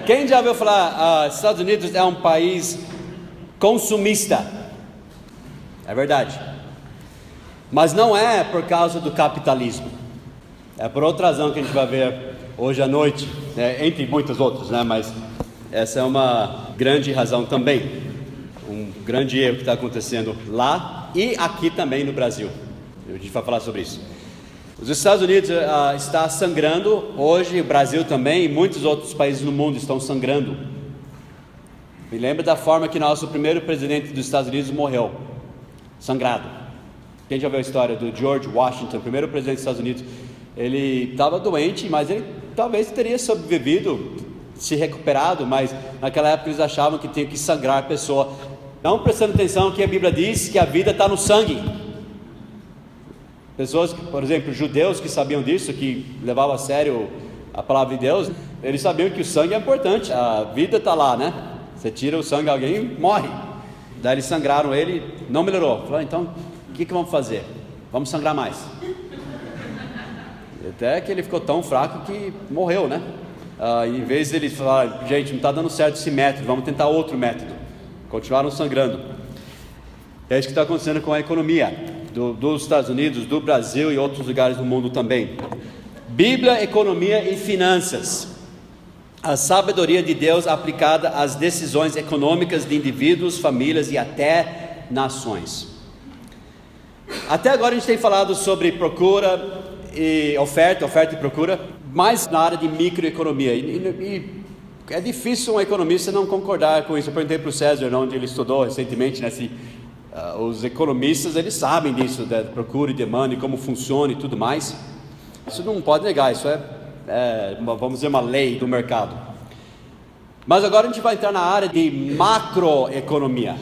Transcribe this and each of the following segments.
Quem já ouviu falar, Estados Unidos é um país consumista? É verdade. Mas não é por causa do capitalismo. É por outra razão que a gente vai ver hoje à noite, né? Entre muitas outras, né? Mas essa é uma grande razão também. Um grande erro que está acontecendo lá e aqui também no Brasil. A gente vai falar sobre isso. Os Estados Unidos está sangrando hoje, o Brasil também, e muitos outros países no mundo estão sangrando. Me lembra da forma que nosso primeiro presidente dos Estados Unidos morreu, sangrado. Quem já viu a história do George Washington, primeiro presidente dos Estados Unidos? Ele estava doente, mas ele talvez teria sobrevivido, se recuperado, mas naquela época eles achavam que tinha que sangrar a pessoa. Não prestando atenção que a Bíblia diz que a vida está no sangue. Pessoas, por exemplo, judeus que sabiam disso, que levavam a sério a palavra de Deus, eles sabiam que o sangue é importante, a vida está lá, né? Você tira o sangue de alguém, morre. Daí eles sangraram ele, não melhorou. Falaram, então, o que vamos fazer? Vamos sangrar mais. Até que ele ficou tão fraco que morreu, né? Em vez de ele falar, gente, não está dando certo esse método, vamos tentar outro método. Continuaram sangrando. É isso que está acontecendo com a economia dos Estados Unidos, do Brasil e outros lugares do mundo também. Bíblia, economia e finanças. A sabedoria de Deus aplicada às decisões econômicas de indivíduos, famílias e até nações. Até agora a gente tem falado sobre procura e oferta e procura, mais na área de microeconomia. E é difícil um economista não concordar com isso. Eu perguntei para o César, onde ele estudou recentemente, né, os economistas, eles sabem disso, da procura e demanda e como funciona e tudo mais. Isso não pode negar, isso vamos dizer, uma lei do mercado. Mas agora a gente vai entrar na área de macroeconomia.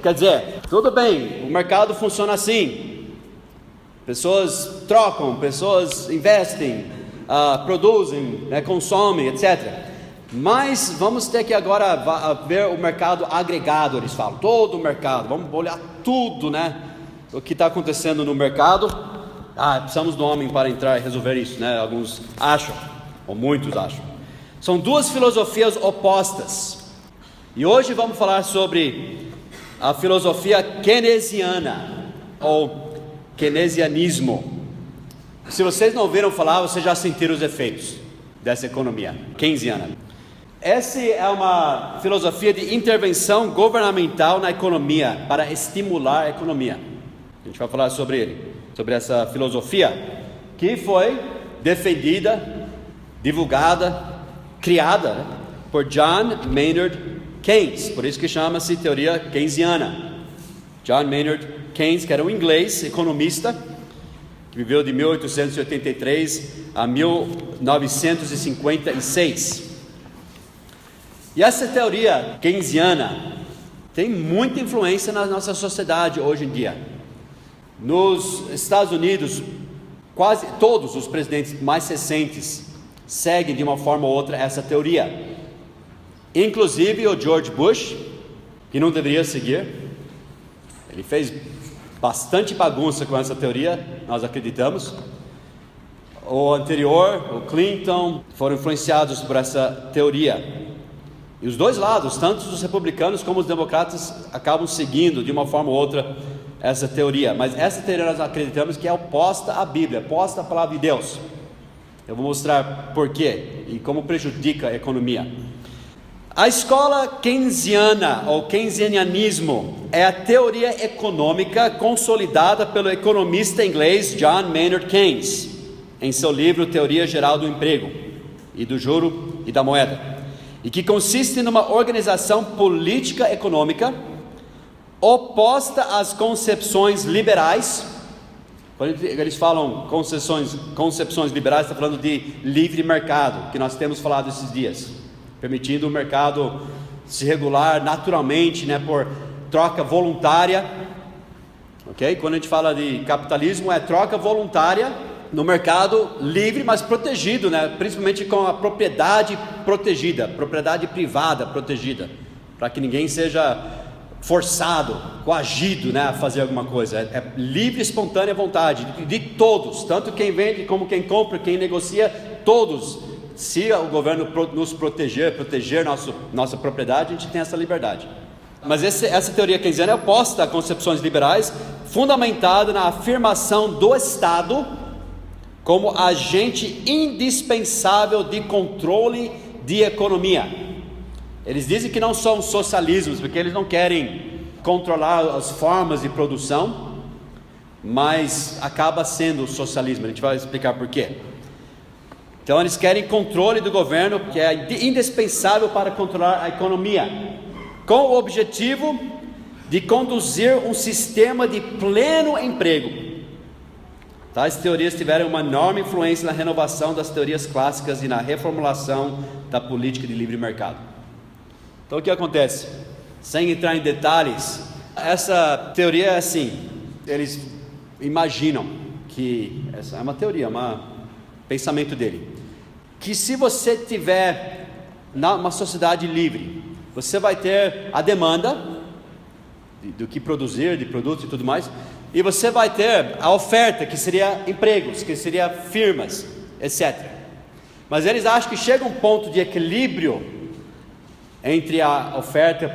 Quer dizer, tudo bem, o mercado funciona assim. Pessoas trocam, pessoas investem, produzem, né, consomem, etc. Mas vamos ter que agora ver o mercado agregado, eles falam, todo o mercado, vamos olhar tudo, né, o que está acontecendo no mercado. Precisamos do homem para entrar e resolver isso, né, alguns acham, ou muitos acham. São duas filosofias opostas, e hoje vamos falar sobre a filosofia keynesiana, ou keynesianismo. Se vocês não ouviram falar, vocês já sentiram os efeitos dessa economia keynesiana. Essa é uma filosofia de intervenção governamental na economia, para estimular a economia. A gente vai falar sobre essa filosofia, que foi defendida, divulgada, criada, né, por John Maynard Keynes, por isso que chama-se teoria keynesiana. John Maynard Keynes, que era um inglês, economista, que viveu de 1883 a 1956. E essa teoria keynesiana tem muita influência na nossa sociedade hoje em dia. Nos Estados Unidos, quase todos os presidentes mais recentes seguem de uma forma ou outra essa teoria. Inclusive o George Bush, que não deveria seguir, ele fez bastante bagunça com essa teoria, nós acreditamos. O anterior, o Clinton, foram influenciados por essa teoria. E os dois lados, tanto os republicanos como os democratas, acabam seguindo de uma forma ou outra essa teoria. Mas essa teoria nós acreditamos que é oposta à Bíblia, oposta à palavra de Deus. Eu vou mostrar por quê e como prejudica a economia. A escola keynesiana, ou keynesianismo, é a teoria econômica consolidada pelo economista inglês John Maynard Keynes, em seu livro Teoria Geral do Emprego, e do Juro e da Moeda, e que consiste numa organização política econômica oposta às concepções liberais. Quando eles falam concepções liberais, está falando de livre mercado, que nós temos falado esses dias, permitindo o mercado se regular naturalmente, né, por troca voluntária, ok? Quando a gente fala de capitalismo, é troca voluntária no mercado livre, mas protegido, né? Principalmente com a propriedade protegida, propriedade privada protegida, para que ninguém seja forçado, coagido, né, a fazer alguma coisa. É livre, espontânea vontade de todos, tanto quem vende como quem compra, quem negocia, todos se o governo nos proteger nossa propriedade, a gente tem essa liberdade. Mas essa teoria keynesiana é oposta a concepções liberais, fundamentada na afirmação do Estado como agente indispensável de controle de economia. Eles dizem que não são socialismos, porque eles não querem controlar as formas de produção, mas acaba sendo socialismo. A gente vai explicar por quê. Então eles querem controle do governo, que é indispensável para controlar a economia, com o objetivo de conduzir um sistema de pleno emprego. Tais teorias tiveram uma enorme influência na renovação das teorias clássicas e na reformulação da política de livre mercado. Então o que acontece? Sem entrar em detalhes, essa teoria é assim, eles imaginam que, essa é uma teoria, pensamento dele, que se você tiver uma sociedade livre, você vai ter a demanda do que produzir, de produtos e tudo mais, e você vai ter a oferta, que seria empregos, que seria firmas, etc. Mas eles acham que chega um ponto de equilíbrio entre a oferta e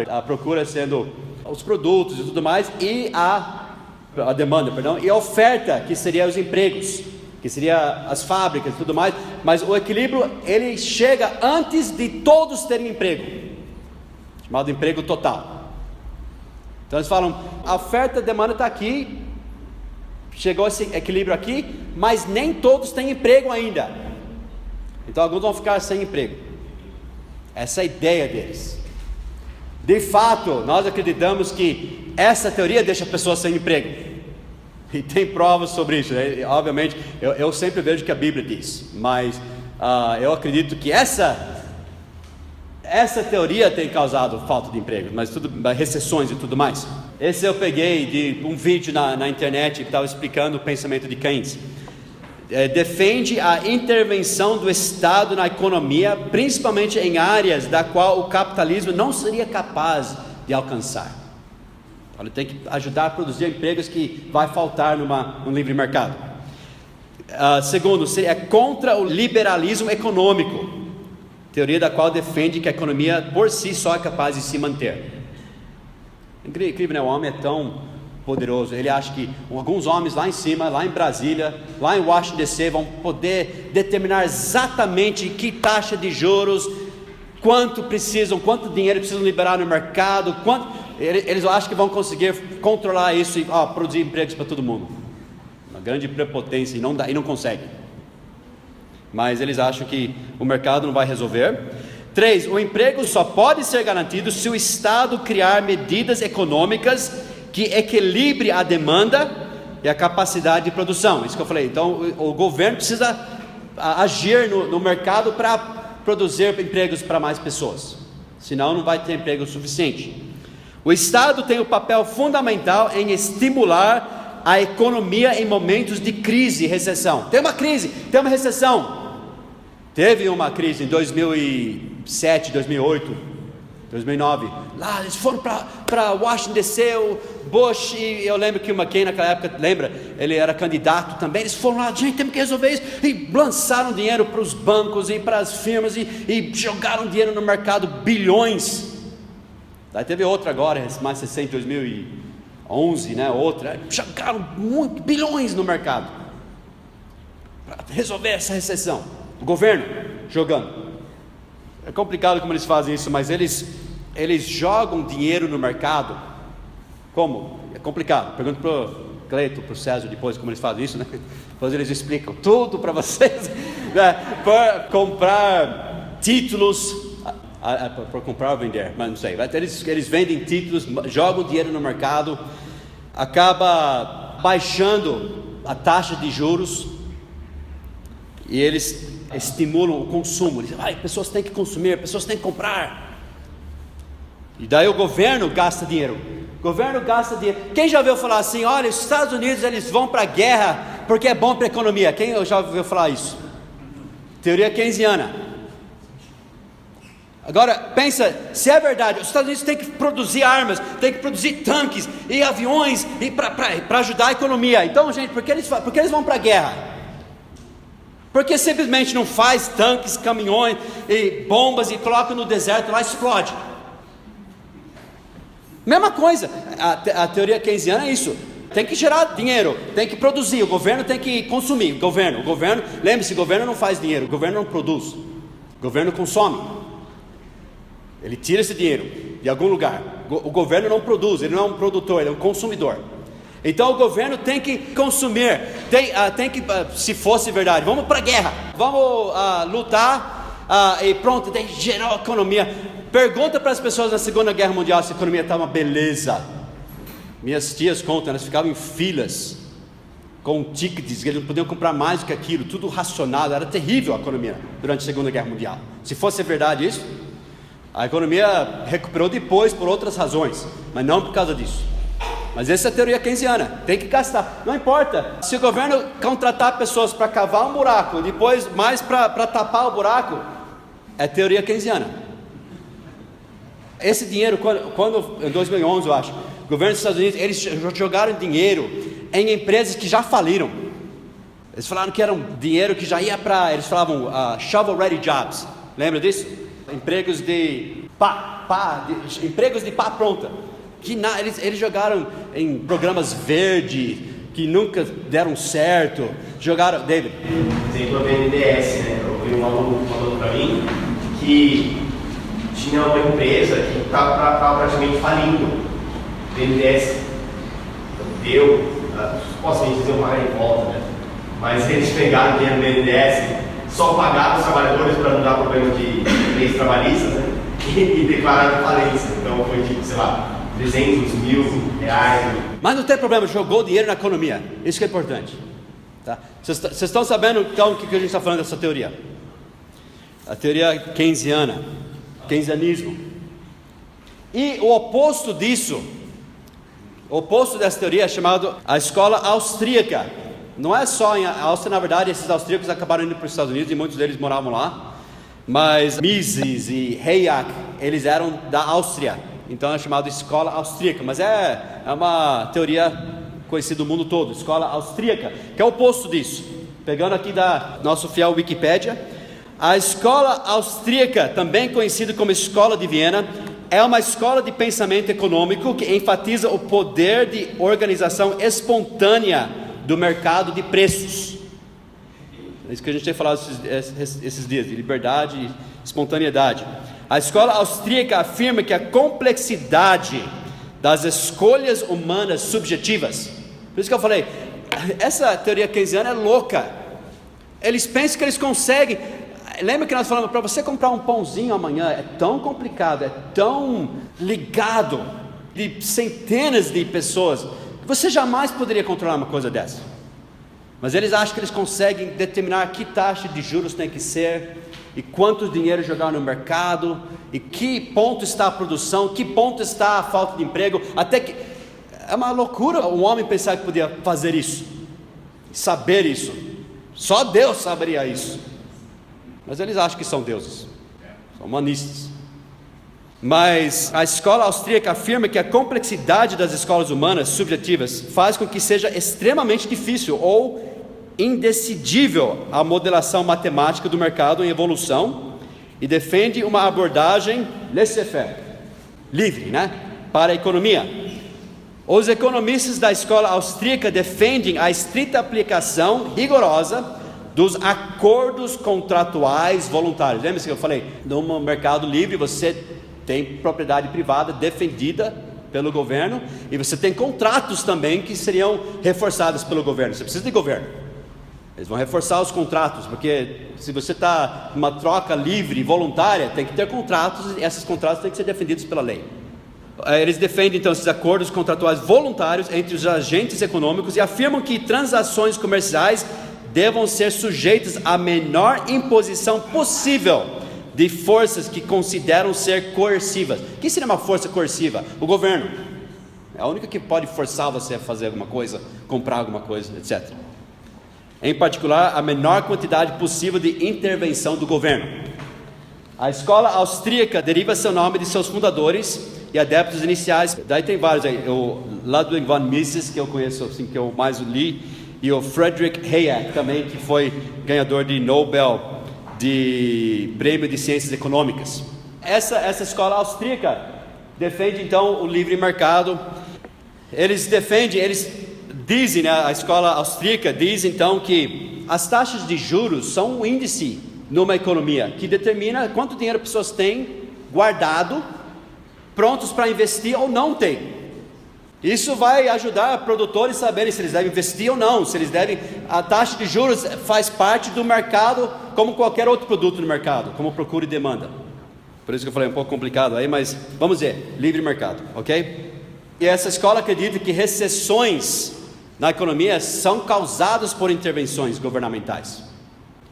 a procura sendo os produtos e tudo mais, e a demanda, e a oferta, que seria os empregos, que seria as fábricas e tudo mais, mas o equilíbrio, ele chega antes de todos terem emprego, chamado emprego total. Então eles falam, a oferta e a demanda está aqui, chegou esse equilíbrio aqui, mas nem todos têm emprego ainda, então alguns vão ficar sem emprego. Essa é a ideia deles. De fato, nós acreditamos que essa teoria deixa a pessoa sem emprego, e tem provas sobre isso. Obviamente, eu sempre vejo que a Bíblia diz, mas eu acredito que essa teoria tem causado falta de emprego, mas recessões e tudo mais. Esse eu peguei de um vídeo na internet que estava explicando o pensamento de Keynes. Defende a intervenção do Estado na economia, principalmente em áreas da qual o capitalismo não seria capaz de alcançar. Ele tem que ajudar a produzir empregos que vai faltar no livre mercado. Segundo, é contra o liberalismo econômico, teoria da qual defende que a economia por si só é capaz de se manter. Incrível, né? O homem é tão poderoso, ele acha que alguns homens lá em cima, lá em Brasília, lá em Washington DC, vão poder determinar exatamente que taxa de juros, quanto dinheiro precisam liberar no mercado, eles acham que vão conseguir controlar isso e produzir empregos para todo mundo. Uma grande prepotência, e não conseguem. Mas eles acham que o mercado não vai resolver. 3, o emprego só pode ser garantido se o Estado criar medidas econômicas que equilibre a demanda e a capacidade de produção. Isso que eu falei. Então o governo precisa agir no mercado para produzir empregos para mais pessoas, senão não vai ter emprego suficiente. O Estado tem o papel fundamental em estimular a economia em momentos de crise e recessão. Tem uma crise, tem uma recessão. Teve uma crise em 2007, 2008, 2009. Lá eles foram para Washington DC, o Bush, e eu lembro que o McCain naquela época, lembra? Ele era candidato também. Eles foram lá, gente, temos que resolver isso. E lançaram dinheiro para os bancos e para as firmas e jogaram dinheiro no mercado, bilhões. Daí teve outra agora, mais recente, 2011, né? Outra, jogaram bilhões no mercado para resolver essa recessão. O governo jogando. É complicado como eles fazem isso, mas eles jogam dinheiro no mercado. Como? É complicado. Pergunto para o Cleito, para o César depois como eles fazem isso, né? Depois eles explicam tudo para vocês, né? Para comprar títulos, para comprar ou vender, mas não sei. Eles vendem títulos, jogam dinheiro no mercado, acaba baixando a taxa de juros e eles estimulam o consumo. Eles dizem, pessoas têm que consumir, pessoas têm que comprar. E daí o governo gasta dinheiro. Quem já ouviu falar assim, olha, os Estados Unidos eles vão para a guerra porque é bom para a economia? Quem já ouviu falar isso? Teoria keynesiana. Agora, pensa, se é verdade, os Estados Unidos têm que produzir armas, têm que produzir tanques e aviões para ajudar a economia. Então, gente, por que eles vão para a guerra? Porque simplesmente não faz tanques, caminhões e bombas e coloca no deserto lá e explode. Mesma coisa, a teoria keynesiana é isso. Tem que gerar dinheiro, tem que produzir, o governo tem que consumir. O governo, lembre-se, o governo não faz dinheiro, o governo não produz, o governo consome. Ele tira esse dinheiro de algum lugar. O governo não produz, ele não é um produtor, ele é um consumidor. Então o governo tem que consumir, tem que, se fosse verdade, vamos para a guerra, vamos lutar e pronto, tem que gerar a economia. Pergunta para as pessoas na Segunda Guerra Mundial se a economia estava uma beleza. Minhas tias contam, elas ficavam em filas com tickets, eles não podiam comprar mais do que aquilo, tudo racionado, era terrível a economia durante a Segunda Guerra Mundial. Se fosse verdade isso, a economia recuperou depois por outras razões, mas não por causa disso. Mas essa é a teoria keynesiana, tem que gastar, não importa, se o governo contratar pessoas para cavar um buraco, depois mais para tapar o buraco, é teoria keynesiana. Esse dinheiro, quando em 2011 eu acho, o governo dos Estados Unidos, eles jogaram dinheiro em empresas que já faliram. Eles falaram que era um dinheiro que já ia para, eles falavam shovel ready jobs, lembra disso? Empregos de empregos de pá pronta, que eles jogaram em programas verdes, que nunca deram certo, jogaram, David? Exemplo, a BNDES, né? Eu vi um aluno falando para mim que tinha uma empresa que estava praticamente falindo. O BNDES deu, supostamente dizer uma revolta, né? Mas eles pegaram o dinheiro do BNDES, só pagaram os trabalhadores para não dar problema de leis trabalhistas, né? E declararam falência. Então foi tipo, sei lá, 300 mil reais. Mas não tem problema, jogou dinheiro na economia, isso que é importante. Tá? Vocês estão sabendo então o que a gente está falando dessa teoria? A teoria keynesiana, keynesianismo. E o oposto disso, o oposto dessa teoria é chamado a escola austríaca. Não é só em Áustria, na verdade, esses austríacos acabaram indo para os Estados Unidos e muitos deles moravam lá. Mas Mises e Hayek, eles eram da Áustria, então é chamado escola austríaca. Mas é uma teoria conhecida no mundo todo, escola austríaca, que é o oposto disso. Pegando aqui da nosso fiel Wikipédia, a escola austríaca, também conhecida como escola de Viena, é uma escola de pensamento econômico que enfatiza o poder de organização espontânea do mercado de preços. É isso que a gente tem falado esses dias, de liberdade e espontaneidade. A escola austríaca afirma que a complexidade das escolhas humanas subjetivas, por isso que eu falei, essa teoria keynesiana é louca. Eles pensam que eles conseguem. Lembra que nós falamos, para você comprar um pãozinho amanhã é tão complicado, é tão ligado de centenas de pessoas, que você jamais poderia controlar uma coisa dessa. Mas eles acham que eles conseguem determinar que taxa de juros tem que ser, e quanto dinheiro jogar no mercado, e que ponto está a produção, que ponto está a falta de emprego, até que é uma loucura um homem pensar que podia fazer isso, saber isso. Só Deus saberia isso. Mas eles acham que são deuses, são humanistas. Mas a escola austríaca afirma que a complexidade das escolas humanas subjetivas faz com que seja extremamente difícil ou indecidível a modelação matemática do mercado em evolução, e defende uma abordagem laissez-faire, livre, para a economia. Os economistas da escola austríaca defendem a estrita aplicação rigorosa dos acordos contratuais voluntários. Lembra-se que eu falei? No mercado livre você tem propriedade privada defendida pelo governo, e você tem contratos também que seriam reforçados pelo governo. Você precisa de governo, eles vão reforçar os contratos, porque se você está numa troca livre e voluntária, tem que ter contratos, e esses contratos têm que ser defendidos pela lei. Eles defendem então esses acordos contratuais voluntários entre os agentes econômicos e afirmam que transações comerciais devam ser sujeitas à menor imposição possível de forças que consideram ser coercivas. O que seria uma força coerciva? O governo é a única que pode forçar você a fazer alguma coisa, comprar alguma coisa, etc. Em particular, a menor quantidade possível de intervenção do governo. A escola austríaca deriva seu nome de seus fundadores e adeptos iniciais. Daí tem vários aí, o Ludwig von Mises, que eu conheço, assim, que eu mais li, e o Friedrich Hayek também, que foi ganhador de Nobel de Prêmio de Ciências Econômicas. Essa escola austríaca defende então o livre mercado. Eles dizem, né, a escola austríaca diz então que as taxas de juros são um índice numa economia que determina quanto dinheiro pessoas têm guardado, prontos para investir ou não têm. Isso vai ajudar produtores a saberem se eles devem investir ou não, se eles devem. A taxa de juros faz parte do mercado, como qualquer outro produto no mercado, como procura e demanda. Por isso que eu falei um pouco complicado aí, mas vamos ver, livre mercado, ok? E essa escola acredita que recessões na economia são causadas por intervenções governamentais.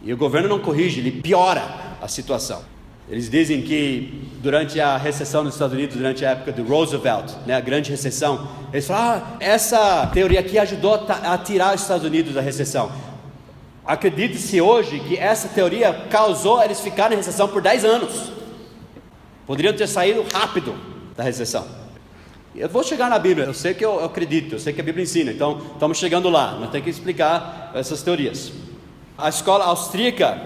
E o governo não corrige, ele piora a situação. Eles dizem que durante a recessão nos Estados Unidos, durante a época do Roosevelt, né, a grande recessão, eles falam, essa teoria aqui ajudou a tirar os Estados Unidos da recessão. Acredite-se hoje que essa teoria causou eles ficarem em recessão por 10 anos. Poderiam ter saído rápido da recessão. Eu vou chegar na Bíblia, eu sei que eu acredito, eu sei que a Bíblia ensina, então estamos chegando lá, mas tem que explicar essas teorias. A escola austríaca,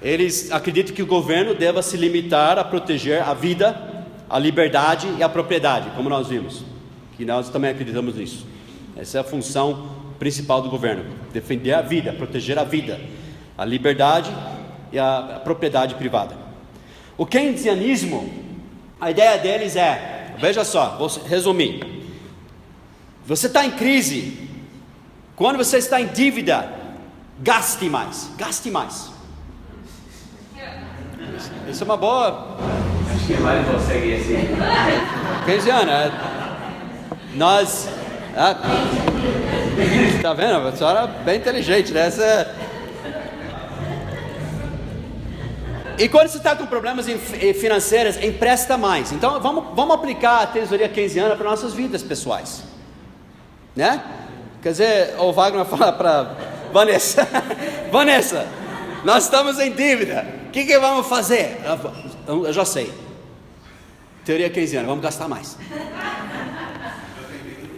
eles acreditam que o governo deva se limitar a proteger a vida, a liberdade e a propriedade, como nós vimos, que nós também acreditamos nisso. Essa é a função principal do governo, defender a vida, proteger a vida, a liberdade e a propriedade privada. O keynesianismo, a ideia deles é, veja só, vou resumir, você está em crise, quando você está em dívida, gaste mais. Isso é uma boa. Acho que mais consegue assim. Keynesiano, nós. Está vendo? A senhora é bem inteligente, né? E quando você está com problemas financeiros, empresta mais. Então vamos aplicar a tesouraria keynesiana para nossas vidas pessoais, né? Quer dizer, o Wagner vai falar para Vanessa, Vanessa, nós estamos em dívida, o que vamos fazer? Eu já sei, teoria keynesiana, vamos gastar mais.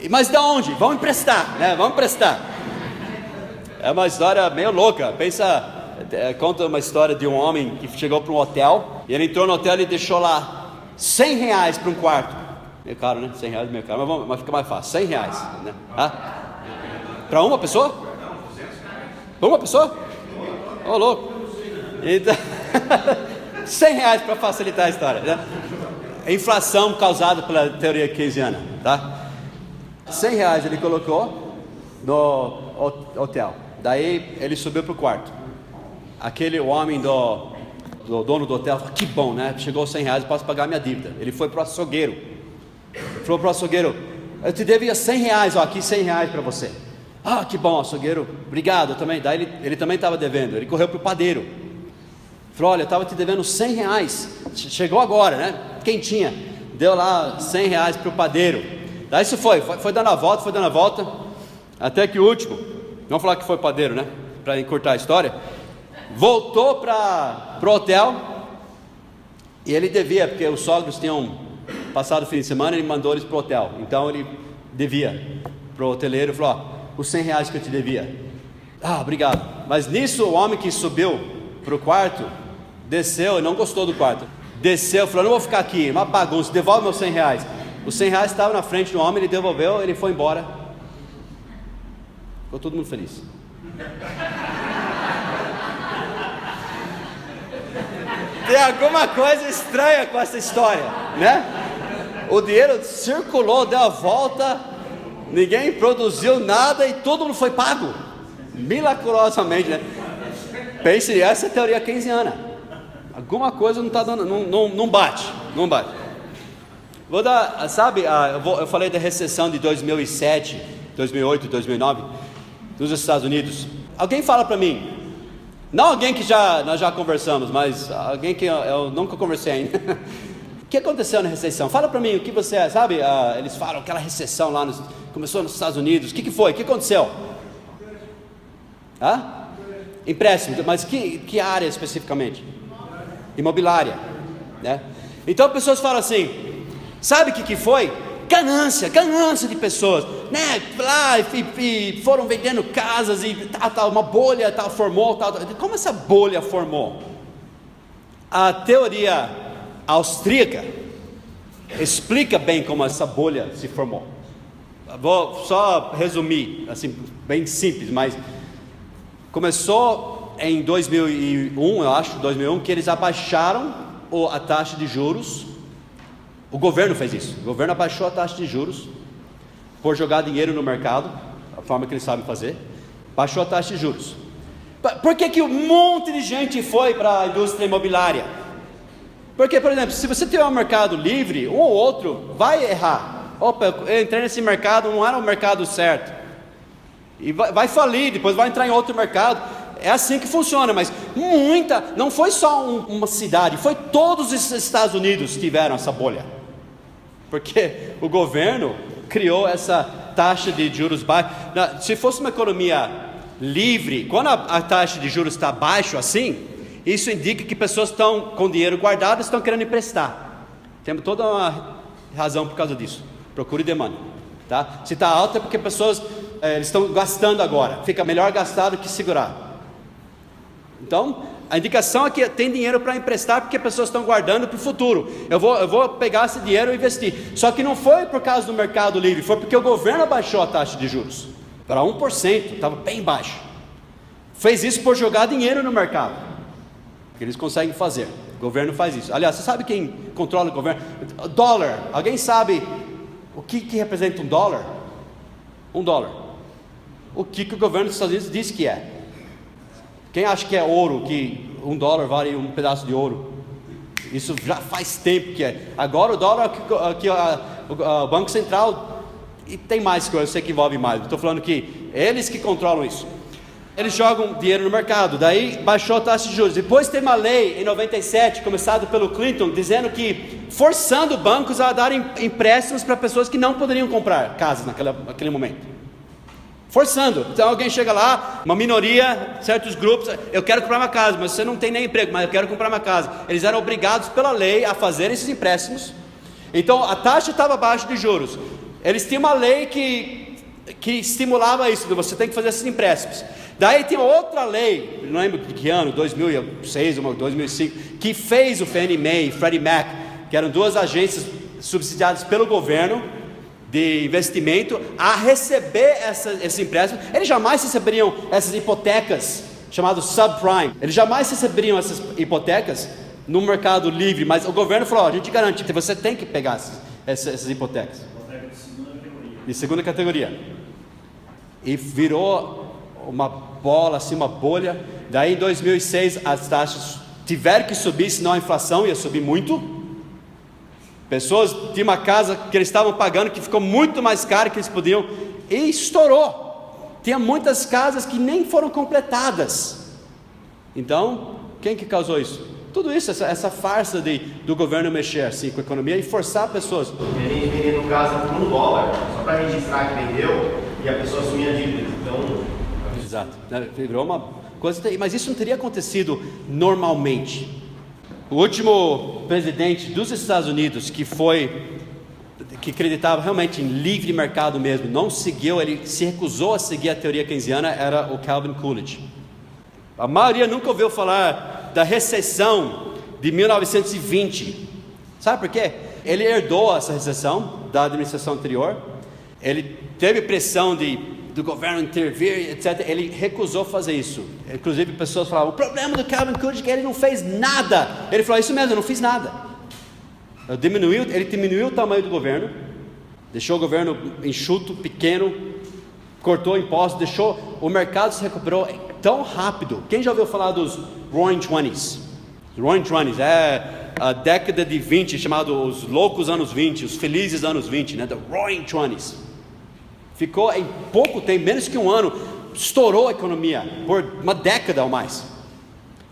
Mas de onde? Vamos emprestar, né? Vamos emprestar. É uma história meio louca. Conta uma história de um homem que chegou para um hotel, e ele entrou no hotel e deixou lá R$100 para um quarto. Meio caro, né? R$100 meio caro, mas fica mais fácil, R$100, né? Para uma pessoa? Para uma pessoa? Ô, louco. Então, R$100 para facilitar a história, né? Inflação causada pela teoria keynesiana, tá? R$100 ele colocou no hotel. Daí ele subiu para o quarto. O homem do dono do hotel falou, que bom, né? Chegou R$100, posso pagar minha dívida. Ele foi para o açougueiro. Falou para o açougueiro, eu te devia R$100, ó, aqui R$100 para você. Ah, que bom, açougueiro, obrigado também. Daí ele também estava devendo. Ele correu para o padeiro. Falou, olha, eu estava te devendo R$100. Chegou agora, né? Quentinha. Deu lá R$100 para o padeiro. Daí isso foi dando a volta, até que o último, vamos falar que foi o padeiro, né? Para encurtar a história. Voltou para o hotel e ele devia, porque os sogros tinham passado o fim de semana, ele mandou eles para o hotel. Então ele devia para o hoteleiro e falou, ó, os R$100 que eu te devia. Ah, obrigado. Mas nisso o homem que subiu para o quarto, desceu e não gostou do quarto. Desceu, falou, não vou ficar aqui, uma bagunça, devolve meus R$100. Os R$100 estavam na frente do homem, ele devolveu, ele foi embora. Ficou todo mundo feliz. Tem alguma coisa estranha com essa história, né? O dinheiro circulou, deu a volta, ninguém produziu nada e todo mundo foi pago. Milagrosamente, né? Pense, essa é a teoria keynesiana. Alguma coisa não está dando, não bate. Vou dar, sabe, eu falei da recessão de 2007, 2008, 2009, nos Estados Unidos. Alguém fala para mim, não alguém que nós já conversamos, mas alguém que eu nunca conversei ainda. O que aconteceu na recessão? Fala para mim o que você sabe. Eles falam aquela recessão lá, começou nos Estados Unidos. O que foi? O que aconteceu? Empréstimo, mas que área especificamente? Imobiliária, né? Então pessoas falam assim, sabe o que foi? Ganância de pessoas. né, lá e foram vendendo casas e tal, uma bolha tal, formou, tal. Como essa bolha formou? A teoria austríaca explica bem como essa bolha se formou. Vou só resumir, assim, bem simples, mas começou em 2001, eu acho, 2001, que eles abaixaram a taxa de juros. O governo fez isso, o governo abaixou a taxa de juros, por jogar dinheiro no mercado, a forma que eles sabem fazer, baixou a taxa de juros. Por que um monte de gente foi para a indústria imobiliária? Porque, por exemplo, se você tiver um mercado livre, um ou outro vai errar. Opa, eu entrei nesse mercado, não era o mercado certo, e vai falir, depois vai entrar em outro mercado. É assim que funciona, mas não foi só uma cidade, foi todos os Estados Unidos que tiveram essa bolha, porque o governo criou essa taxa de juros baixa. Se fosse uma economia livre, quando a taxa de juros está baixa assim, isso indica que pessoas estão com dinheiro guardado, estão querendo emprestar. Temos toda uma razão por causa disso. Procure demanda, tá? Se está alta é porque pessoas eles estão gastando agora. Fica melhor gastar do que segurar. Então, a indicação é que tem dinheiro para emprestar porque pessoas estão guardando para o futuro. Eu vou pegar esse dinheiro e investir. Só que não foi por causa do mercado livre, foi porque o governo abaixou a taxa de juros para 1%, estava bem baixo. Fez isso por jogar dinheiro no mercado, que eles conseguem fazer. O governo faz isso. Aliás, você sabe quem controla o governo? O dólar. Alguém sabe o que representa um dólar? Um dólar. O que o governo dos Estados Unidos diz que é? Quem acha que é ouro, que um dólar vale um pedaço de ouro? Isso já faz tempo que é. Agora o dólar que o Banco Central, e tem mais coisas, eu sei que envolve mais. Estou falando que eles que controlam isso. Eles jogam dinheiro no mercado, daí baixou a taxa de juros. Depois tem uma lei em 97, começada pelo Clinton, dizendo que forçando bancos a darem empréstimos para pessoas que não poderiam comprar casas naquele momento. Forçando. Então alguém chega lá, uma minoria, certos grupos, eu quero comprar uma casa, mas você não tem nem emprego, mas eu quero comprar uma casa. Eles eram obrigados pela lei a fazer esses empréstimos. Então a taxa estava abaixo de juros. Eles tinham uma lei que estimulava isso, você tem que fazer esses empréstimos. Daí tem outra lei, não lembro de que ano, 2006 ou 2005, que fez o Fannie Mae e Freddie Mac, que eram duas agências subsidiadas pelo governo de investimento, a receber esses empréstimos. Eles jamais receberiam essas hipotecas, chamadas subprime, eles jamais receberiam essas hipotecas no mercado livre, mas o governo falou, a gente garante que você tem que pegar essas hipotecas. De segunda categoria. E virou uma bola, assim, uma bolha. Daí em 2006 as taxas tiveram que subir, senão a inflação ia subir muito. Pessoas tinham uma casa que eles estavam pagando que ficou muito mais cara que eles podiam, e estourou. Tinha muitas casas que nem foram completadas. Então, quem que causou isso? Tudo isso, essa farsa do governo mexer assim com a economia e forçar pessoas. Vendendo casa por $1, só para registrar que vendeu, e a pessoa assumia a dívida. Então... Exato, virou uma coisa, mas isso não teria acontecido normalmente. O último presidente dos Estados Unidos que acreditava realmente em livre mercado mesmo, ele se recusou a seguir a teoria keynesiana, era o Calvin Coolidge. A maioria nunca ouviu falar da recessão de 1920. Sabe por quê? Ele herdou essa recessão da administração anterior, ele teve pressão do governo intervir, etc. Ele recusou fazer isso. Inclusive pessoas falavam, o problema do Calvin Coolidge é que ele não fez nada. Ele falou, isso mesmo, eu não fiz nada. Ele diminuiu o tamanho do governo, deixou o governo enxuto, pequeno, cortou impostos, deixou o mercado se recuperou tão rápido. Quem já ouviu falar dos Roaring Twenties? Os Roaring Twenties é a década de 20, chamado os loucos anos 20, os felizes anos 20, né? The Roaring Twenties. Ficou em pouco tempo, menos que um ano, estourou a economia por uma década ou mais.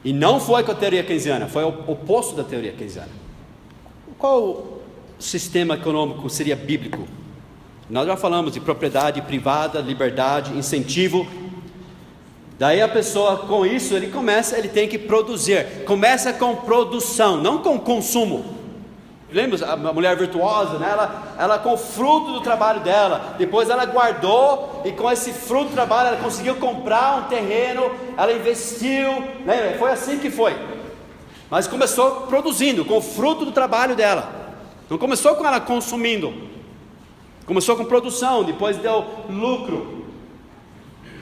E não foi com a teoria keynesiana, foi o oposto da teoria keynesiana. Qual sistema econômico seria bíblico? Nós já falamos de propriedade privada, liberdade, incentivo. Daí a pessoa, com isso, ele tem que produzir. Começa com produção, não com consumo. lembra a mulher virtuosa, né? Ela com o fruto do trabalho dela, depois ela guardou, e com esse fruto do trabalho ela conseguiu comprar um terreno, ela investiu, lembra? Foi assim que foi. Mas começou produzindo, com o fruto do trabalho dela. Não começou com ela consumindo, começou com produção, depois deu lucro,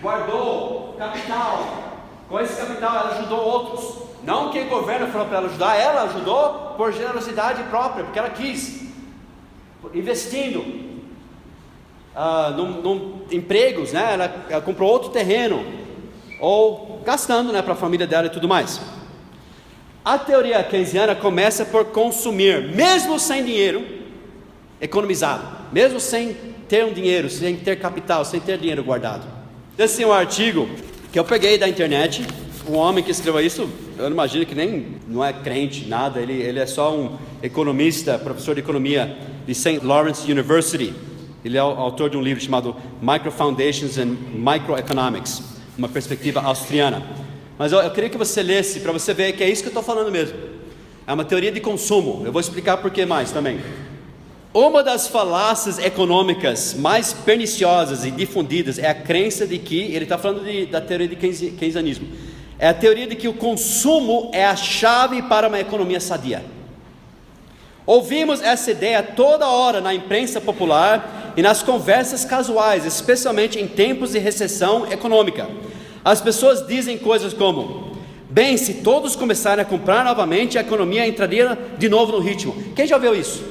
guardou capital. Com esse capital ela ajudou outros. Não que o governo falou para ela ajudar, ela ajudou por generosidade própria, porque ela quis, investindo num empregos, né? Ela comprou outro terreno, ou gastando, né, para a família dela e tudo mais. A teoria keynesiana começa por consumir, mesmo sem dinheiro economizado, mesmo sem ter um dinheiro, sem ter capital, sem ter dinheiro guardado. Esse é um artigo que eu peguei da internet. Um homem que escreveu isso, eu não imagino que nem não é crente, nada, ele é só um economista, professor de economia de St. Lawrence University. Ele é o autor de um livro chamado Micro Foundations and Microeconomics, uma perspectiva austriana. Mas eu queria que você lesse, para você ver que é isso que eu estou falando mesmo. É uma teoria de consumo, eu vou explicar por que mais também. Uma das falácias econômicas mais perniciosas e difundidas é a crença de que, ele está falando da teoria de keynesianismo, é a teoria de que o consumo é a chave para uma economia sadia. Ouvimos essa ideia toda hora na imprensa popular e nas conversas casuais, especialmente em tempos de recessão econômica. As pessoas dizem coisas como: bem, se todos começarem a comprar novamente, a economia entraria de novo no ritmo. Quem já ouviu isso?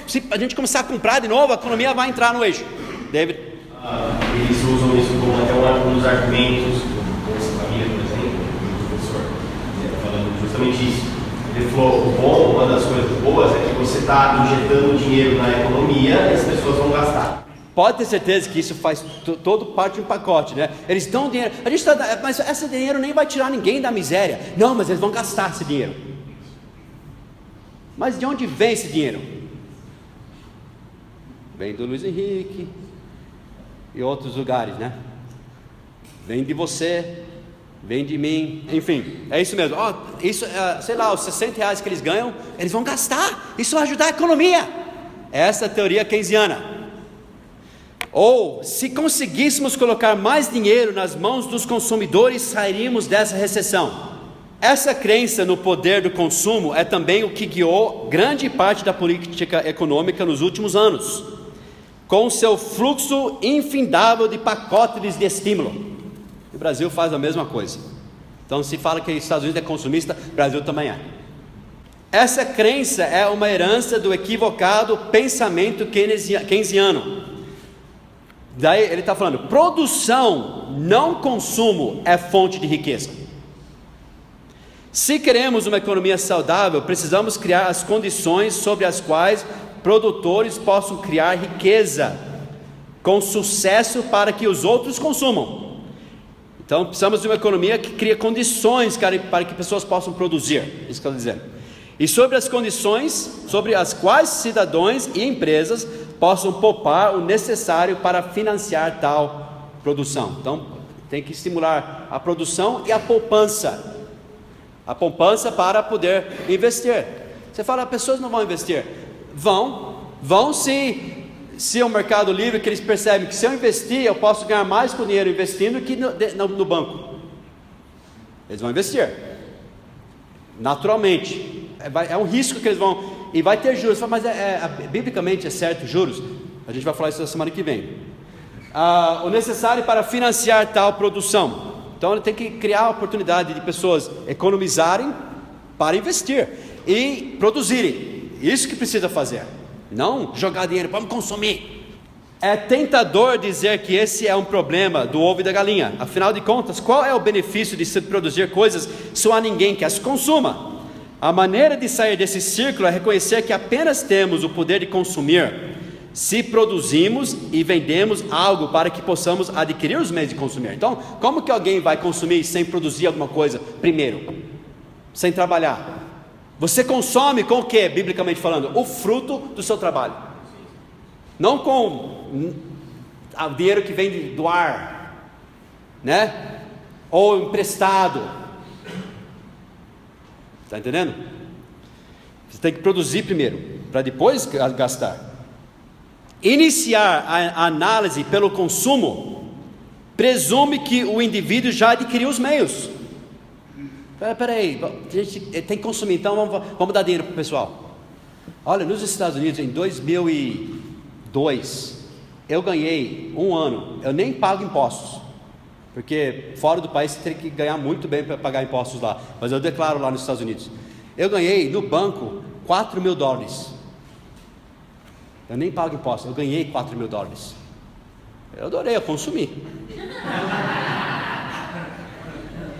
Se a gente começar a comprar de novo, a economia vai entrar no eixo. David? Eles usam isso como até um dos argumentos do Bolsa Família, por exemplo, do professor, falando justamente isso. Ele falou, uma das coisas boas é que você está injetando dinheiro na economia e as pessoas vão gastar. Pode ter certeza que isso faz todo parte de um pacote, né? Eles dão dinheiro, mas esse dinheiro nem vai tirar ninguém da miséria. Não, mas eles vão gastar esse dinheiro. Mas de onde vem esse dinheiro? Vem do Luiz Henrique e outros lugares, né? Vem de você, vem de mim, enfim, é isso mesmo. Isso, sei lá, os R$60 que eles ganham, eles vão gastar, isso vai ajudar a economia. Essa é a teoria keynesiana. Ou, se conseguíssemos colocar mais dinheiro nas mãos dos consumidores, sairíamos dessa recessão. Essa crença no poder do consumo é também o que guiou grande parte da política econômica nos últimos anos, com seu fluxo infindável de pacotes de estímulo. O Brasil faz a mesma coisa. Então, se fala que os Estados Unidos é consumista, o Brasil também é. Essa crença é uma herança do equivocado pensamento keynesiano. Daí ele está falando, produção, não consumo, é fonte de riqueza. Se queremos uma economia saudável, precisamos criar as condições sobre as quais produtores possam criar riqueza com sucesso para que os outros consumam. Então precisamos de uma economia que cria condições para que pessoas possam produzir, isso que eu estou dizendo. E sobre as condições sobre as quais cidadãos e empresas possam poupar o necessário para financiar tal produção. Então tem que estimular a produção e a poupança. A poupança para poder investir. Você fala, pessoas não vão investir. Vão se é um mercado livre que eles percebem que se eu investir, eu posso ganhar mais com dinheiro investindo que no banco. Eles vão investir. Naturalmente. É um risco que eles vão, e vai ter juros. Mas biblicamente é certo juros? A gente vai falar isso na semana que vem. O necessário para financiar tal produção. Então ele tem que criar a oportunidade de pessoas economizarem para investir e produzirem. Isso que precisa fazer. Não jogar dinheiro, vamos consumir. É tentador dizer que esse é um problema do ovo e da galinha. Afinal de contas, qual é o benefício de se produzir coisas se não há ninguém que as consuma? A maneira de sair desse círculo é reconhecer que apenas temos o poder de consumir se produzimos e vendemos algo para que possamos adquirir os meios de consumir. Então, como que alguém vai consumir sem produzir alguma coisa primeiro? Sem trabalhar. Você consome com o que, biblicamente falando? O fruto do seu trabalho. Não com o dinheiro que vem do ar, né? Ou emprestado. Está entendendo? Você tem que produzir primeiro, para depois gastar. Iniciar a análise pelo consumo presume que o indivíduo já adquiriu os meios. Peraí, a gente tem que consumir, então vamos dar dinheiro para o pessoal. Olha, nos Estados Unidos, em 2002, eu ganhei um ano, eu nem pago impostos, porque fora do país você tem que ganhar muito bem para pagar impostos lá, mas eu declaro lá nos Estados Unidos. Eu ganhei no banco $4.000. Eu nem pago impostos, eu ganhei $4.000. Eu adorei, eu consumi.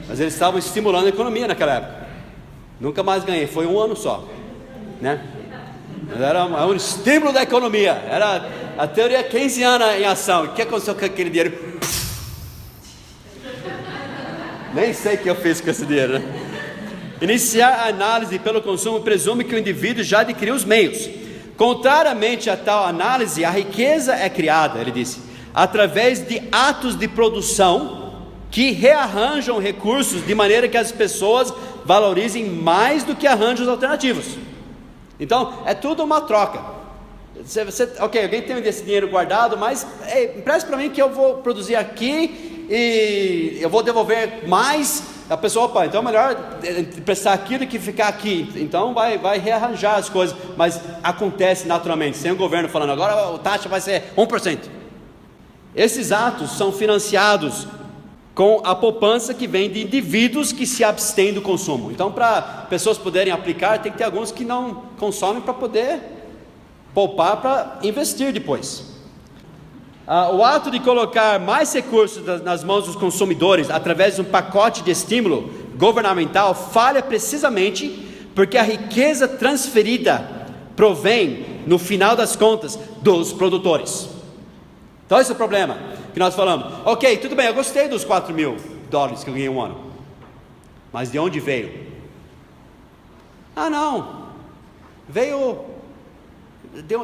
Mas eles estavam estimulando a economia naquela época. Nunca mais ganhei, foi um ano só, né? Mas era um estímulo da economia. Era a teoria keynesiana em ação. O que aconteceu com aquele dinheiro? Nem sei o que eu fiz com esse dinheiro, né? Iniciar a análise pelo consumo presume que o indivíduo já adquiriu os meios. Contrariamente a tal análise, a riqueza é criada, ele disse, através de atos de produção que rearranjam recursos de maneira que as pessoas valorizem mais do que arranjos alternativos. Então, é tudo uma troca. Ok, alguém tem esse dinheiro guardado, mas empresta para mim que eu vou produzir aqui e eu vou devolver mais. A pessoa, opa, então é melhor emprestar aqui do que ficar aqui. Então vai rearranjar as coisas, mas acontece naturalmente, sem o governo falando, agora a taxa vai ser 1%. Esses atos são financiados com a poupança que vem de indivíduos que se abstêm do consumo. Então, para pessoas poderem aplicar, tem que ter alguns que não consomem para poder poupar para investir depois. O ato de colocar mais recursos nas mãos dos consumidores através de um pacote de estímulo governamental falha precisamente porque a riqueza transferida provém, no final das contas, dos produtores. Então esse é o problema que nós falamos. Ok, tudo bem, eu gostei dos $4.000 que eu ganhei um ano, mas de onde veio? Não, veio...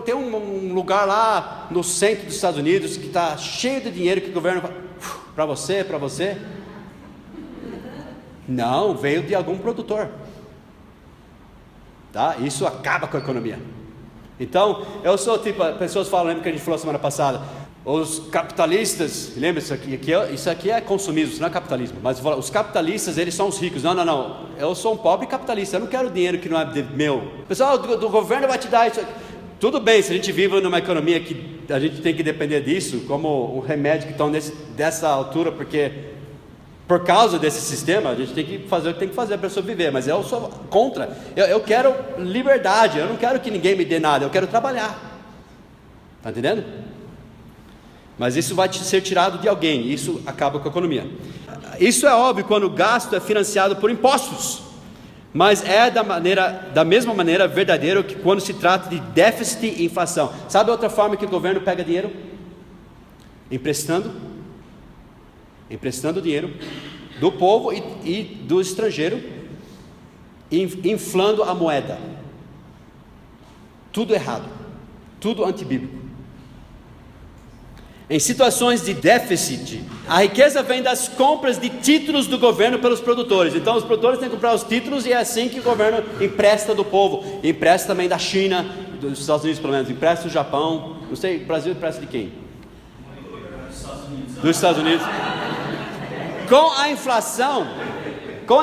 Tem um lugar lá no centro dos Estados Unidos que está cheio de dinheiro que o governo fala, para você. Não, veio de algum produtor. Tá? Isso acaba com a economia. Então, eu sou tipo, pessoas falam, lembra que a gente falou semana passada, os capitalistas, lembra isso aqui é consumismo, isso não é capitalismo, mas os capitalistas, eles são os ricos. Não, eu sou um pobre capitalista, eu não quero dinheiro que não é meu. Pessoal, do governo vai te dar isso aqui. Tudo bem, se a gente vive numa economia que a gente tem que depender disso, como um remédio que estão dessa altura, porque por causa desse sistema, a gente tem que fazer o que tem que fazer para sobreviver, mas eu sou contra, eu quero liberdade, eu não quero que ninguém me dê nada, eu quero trabalhar, está entendendo? Mas isso vai ser tirado de alguém, isso acaba com a economia. Isso é óbvio quando o gasto é financiado por impostos, mas é da mesma maneira verdadeiro que quando se trata de déficit e inflação. Sabe outra forma que o governo pega dinheiro? Emprestando dinheiro do povo e do estrangeiro, inflando a moeda. Tudo errado, tudo antibíblico. Em situações de déficit, a riqueza vem das compras de títulos do governo pelos produtores. Então os produtores têm que comprar os títulos e é assim que o governo empresta do povo. Empresta também da China, dos Estados Unidos pelo menos, empresta do Japão, não sei, o Brasil empresta de quem? Dos Estados Unidos. Com a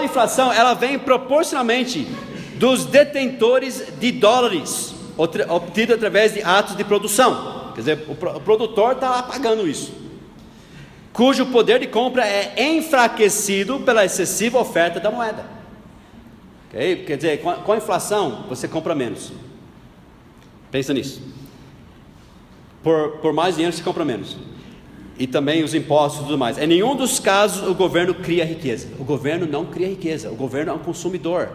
inflação ela vem proporcionalmente dos detentores de dólares, obtido através de atos de produção. Quer dizer, o produtor está lá pagando isso, cujo poder de compra é enfraquecido pela excessiva oferta da moeda. Okay? Quer dizer, com a inflação, você compra menos. Pensa nisso. Por mais dinheiro, você compra menos. E também os impostos e tudo mais. Em nenhum dos casos, o governo cria riqueza. O governo não cria riqueza. O governo é um consumidor.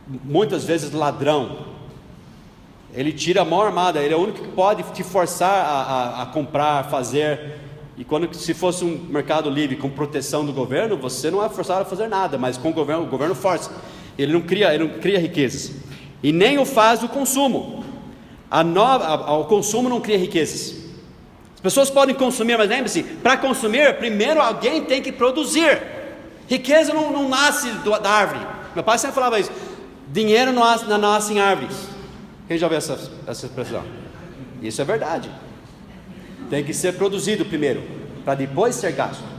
Muitas vezes ladrão. Ele tira a mão armada, ele é o único que pode te forçar a comprar, fazer. E se fosse um mercado livre com proteção do governo, você não é forçado a fazer nada, mas com o governo força. Ele não cria riquezas. E nem o faz o consumo. O consumo não cria riquezas. As pessoas podem consumir, mas lembre-se, para consumir, primeiro alguém tem que produzir. Riqueza não nasce da árvore. Meu pai sempre falava isso. dinheiro não nasce em árvores. Quem já ouviu essa expressão? Isso é verdade. Tem que ser produzido primeiro, para depois ser gasto.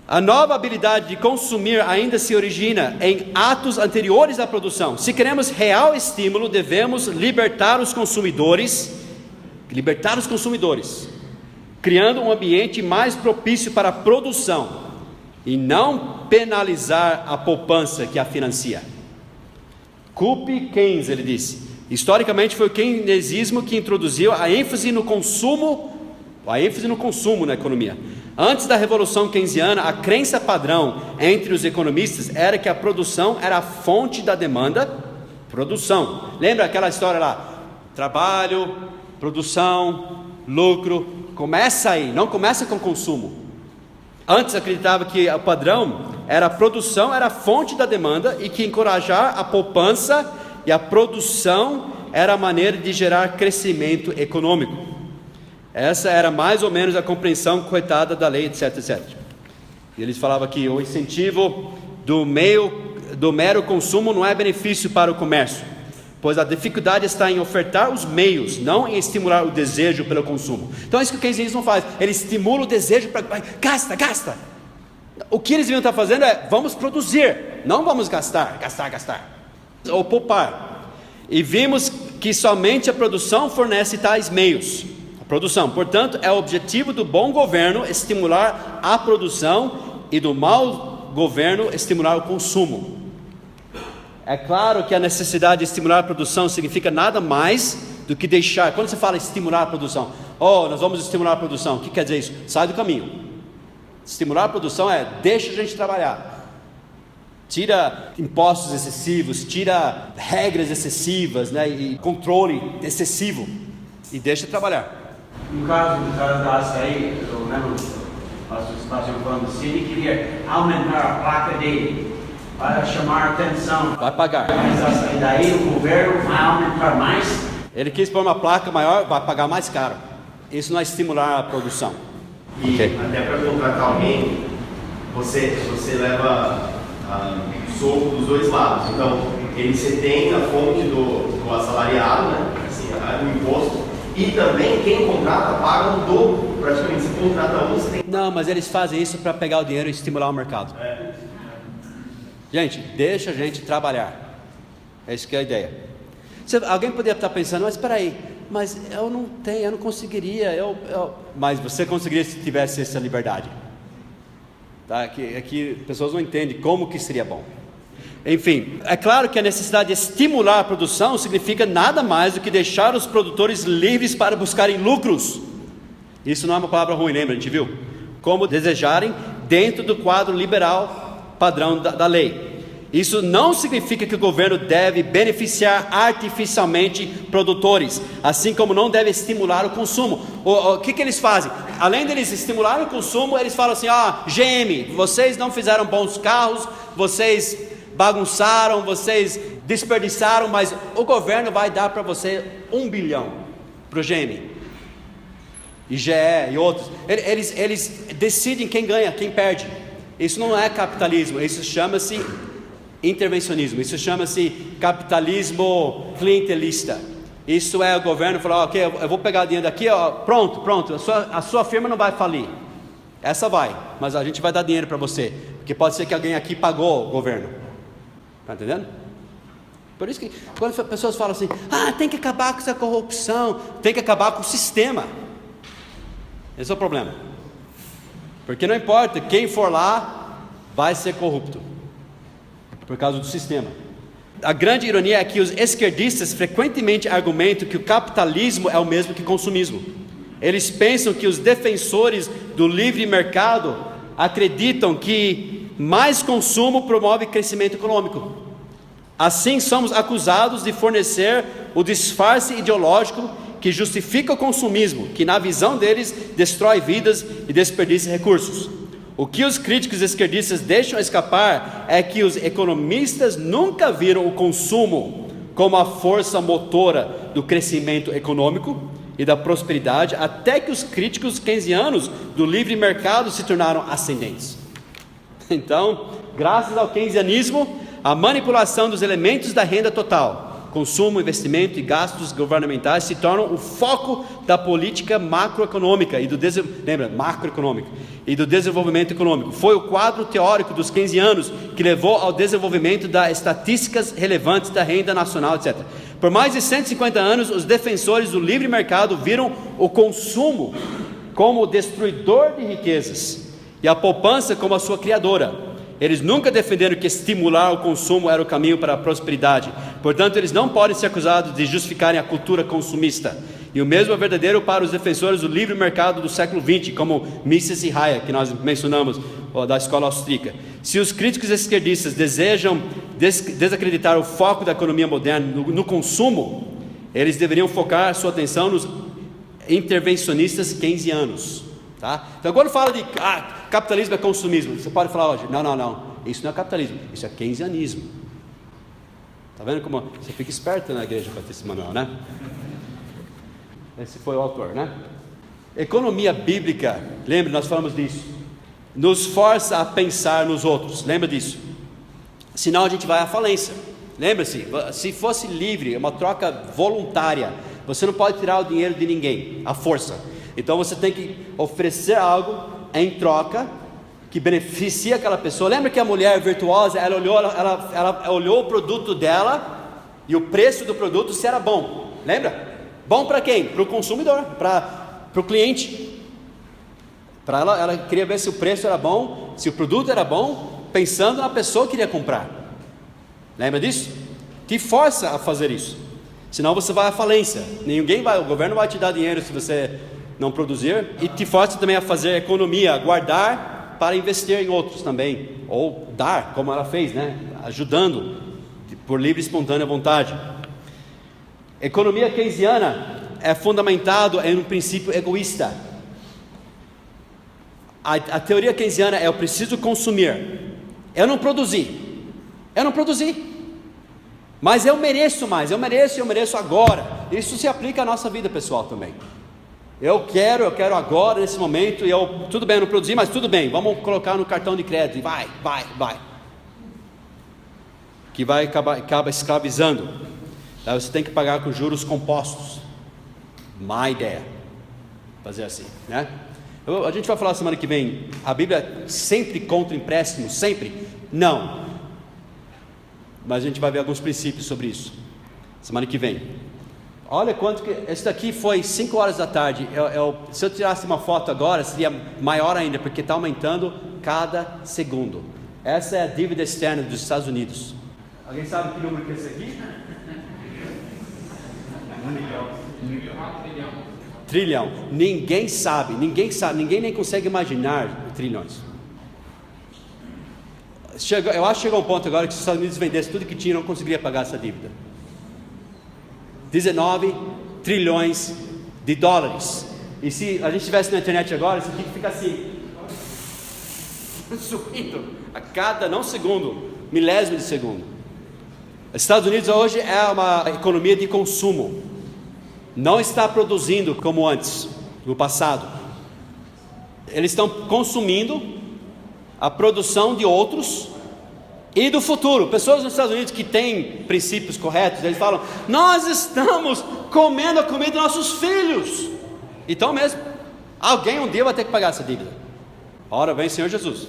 A nova habilidade de consumir ainda se origina em atos anteriores à produção. Se queremos real estímulo, devemos libertar os consumidores, criando um ambiente mais propício para a produção e não penalizar a poupança que a financia. Culpe Keynes, ele disse. Historicamente foi o keynesismo que introduziu a ênfase no consumo na economia. Antes da Revolução Keynesiana, a crença padrão entre os economistas era que a produção era a fonte da demanda. Produção. Lembra aquela história lá? Trabalho, produção, lucro. Começa aí, não começa com consumo. Antes acreditava que o padrão era a produção, era a fonte da demanda e que encorajar a poupança e a produção era a maneira de gerar crescimento econômico. Essa era mais ou menos a compreensão corretada da lei, etc, etc. E eles falavam que o incentivo do mero consumo não é benefício para o comércio, pois a dificuldade está em ofertar os meios, não em estimular o desejo pelo consumo. Então é isso que o keynesianismo faz, ele estimula o desejo para gasta. O que eles deviam estar fazendo é, vamos produzir, não vamos gastar, ou poupar. E vimos que somente a produção fornece tais meios. Produção, portanto, é o objetivo do bom governo estimular a produção e do mau governo estimular o consumo. É claro que a necessidade de estimular a produção significa nada mais do que deixar. Quando você fala estimular a produção, nós vamos estimular a produção, o que quer dizer isso? Sai do caminho. Estimular a produção é deixa a gente trabalhar. Tira impostos excessivos, tira regras excessivas, né, e controle excessivo e deixa trabalhar. No caso da açaí, eu lembro as estações falando assim, ele queria aumentar a placa dele para chamar a atenção. Vai pagar. Mas daí o governo vai aumentar mais. Ele quis pôr uma placa maior, vai pagar mais caro. Isso não é estimular a produção. E até para contratar alguém, você leva soco dos dois lados. Então, você tem a fonte do assalariado, né? Assim, o imposto. E também quem contrata paga o dobro, praticamente. Se contrata você tem... Não, mas eles fazem isso para pegar o dinheiro e estimular o mercado. Gente, deixa a gente trabalhar. Essa que é a ideia. Alguém poderia estar pensando, mas espera aí, mas eu não conseguiria, mas você conseguiria se tivesse essa liberdade. Tá? Aqui pessoas não entendem como que seria bom. Enfim, é claro que a necessidade de estimular a produção significa nada mais do que deixar os produtores livres para buscarem lucros. Isso não é uma palavra ruim, lembra? A gente viu? Como desejarem dentro do quadro liberal padrão da lei. Isso não significa que o governo deve beneficiar artificialmente produtores, assim como não deve estimular o consumo. O que eles fazem? Além deles estimular o consumo, eles falam assim, GM, vocês não fizeram bons carros, vocês bagunçaram, vocês desperdiçaram, mas o governo vai dar para você 1 bilhão para o GM, IGE e outros. Eles decidem quem ganha, quem perde. Isso não é capitalismo, isso chama-se intervencionismo, isso chama-se capitalismo clientelista. Isso é o governo falar, ok, eu vou pegar o dinheiro daqui, pronto, a sua firma não vai falir, essa vai, mas a gente vai dar dinheiro para você, porque pode ser que alguém aqui pagou o governo. Está entendendo? Por isso que quando as pessoas falam assim, tem que acabar com essa corrupção, tem que acabar com o sistema. Esse é o problema. Porque não importa, quem for lá vai ser corrupto, por causa do sistema. A grande ironia é que os esquerdistas frequentemente argumentam que o capitalismo é o mesmo que consumismo. Eles pensam que os defensores do livre mercado acreditam que mais consumo promove crescimento econômico. Assim somos acusados de fornecer o disfarce ideológico que justifica o consumismo, que na visão deles destrói vidas e desperdiça recursos. O que os críticos esquerdistas deixam escapar é que os economistas nunca viram o consumo como a força motora do crescimento econômico e da prosperidade, até que os críticos keynesianos do livre mercado se tornaram ascendentes. Então, graças ao keynesianismo, a manipulação dos elementos da renda total, consumo, investimento e gastos governamentais se tornam o foco da política macroeconômica e do desenvolvimento econômico. Foi o quadro teórico dos keynesianos que levou ao desenvolvimento das estatísticas relevantes da renda nacional, etc. Por mais de 150 anos, os defensores do livre mercado viram o consumo como o destruidor de riquezas e a poupança como a sua criadora. Eles nunca defenderam que estimular o consumo era o caminho para a prosperidade. Portanto, eles não podem ser acusados de justificarem a cultura consumista. E o mesmo é verdadeiro para os defensores do livre mercado do século XX, como Mises e Hayek, que nós mencionamos, da escola austríaca. Se os críticos esquerdistas desejam desacreditar o foco da economia moderna no consumo, eles deveriam focar sua atenção nos intervencionistas keynesianos. Tá? Então, quando fala de capitalismo é consumismo, você pode falar hoje, não, isso não é capitalismo, isso é keynesianismo. Está vendo como você fica esperto na igreja para ter esse manual, né? Esse foi o autor, né? Economia bíblica, lembra, nós falamos disso, nos força a pensar nos outros, lembra disso? Senão a gente vai à falência. Lembre-se, se fosse livre, uma troca voluntária, você não pode tirar o dinheiro de ninguém, à força. Então você tem que oferecer algo em troca que beneficia aquela pessoa. Lembra que a mulher virtuosa, ela olhou o produto dela e o preço do produto se era bom. Lembra? Bom para quem? Para o consumidor, para o cliente. Para ela queria ver se o preço era bom, se o produto era bom, pensando na pessoa que queria comprar. Lembra disso? Te força a fazer isso. Senão você vai à falência. O governo vai te dar dinheiro se você não produzir, e te força também a fazer economia, a guardar para investir em outros também, ou dar, como ela fez, né? Ajudando por livre e espontânea vontade. Economia keynesiana é fundamentado em um princípio egoísta. A teoria keynesiana é: eu preciso consumir, eu não produzi, mas eu mereço mais, eu mereço agora. Isso se aplica à nossa vida pessoal também. Eu quero agora, nesse momento, tudo bem, eu não produzi, mas tudo bem, vamos colocar no cartão de crédito, e vai, que acaba escravizando. Aí você tem que pagar com juros compostos. Má ideia, fazer assim, né? A gente vai falar semana que vem, a Bíblia sempre contra empréstimos, sempre? Não, mas a gente vai ver alguns princípios sobre isso, semana que vem. Olha quanto que, esse daqui foi 5 horas da tarde, se eu tirasse uma foto agora, seria maior ainda, porque está aumentando cada segundo. Essa é a dívida externa dos Estados Unidos. Alguém sabe que número que é esse aqui? Trilhão. Ninguém sabe, ninguém nem consegue imaginar trilhões. Eu acho que chegou um ponto agora que se os Estados Unidos vendessem tudo que tinha, não conseguiria pagar essa dívida. 19 trilhões de dólares. E se a gente estivesse na internet agora, isso aqui fica assim, subindo a cada, não segundo, milésimo de segundo. Os Estados Unidos hoje é uma economia de consumo. Não está produzindo como antes, no passado. Eles estão consumindo a produção de outros e do futuro. Pessoas nos Estados Unidos que têm princípios corretos, eles falam: nós estamos comendo a comida dos nossos filhos. Então mesmo, alguém um dia vai ter que pagar essa dívida. Ora vem Senhor Jesus,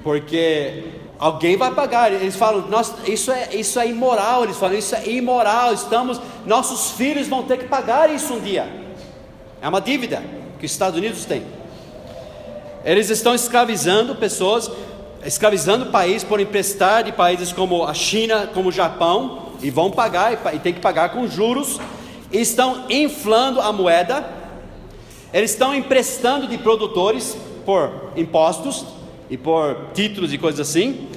porque alguém vai pagar. Eles falam: isso é imoral. Eles falam: isso é imoral, nossos filhos vão ter que pagar isso um dia. É uma dívida que os Estados Unidos têm. Eles estão escravizando pessoas, escravizando o país por emprestar de países como a China, como o Japão, e vão pagar, e tem que pagar com juros. Estão inflando a moeda. Eles estão emprestando de produtores por impostos e por títulos e coisas assim.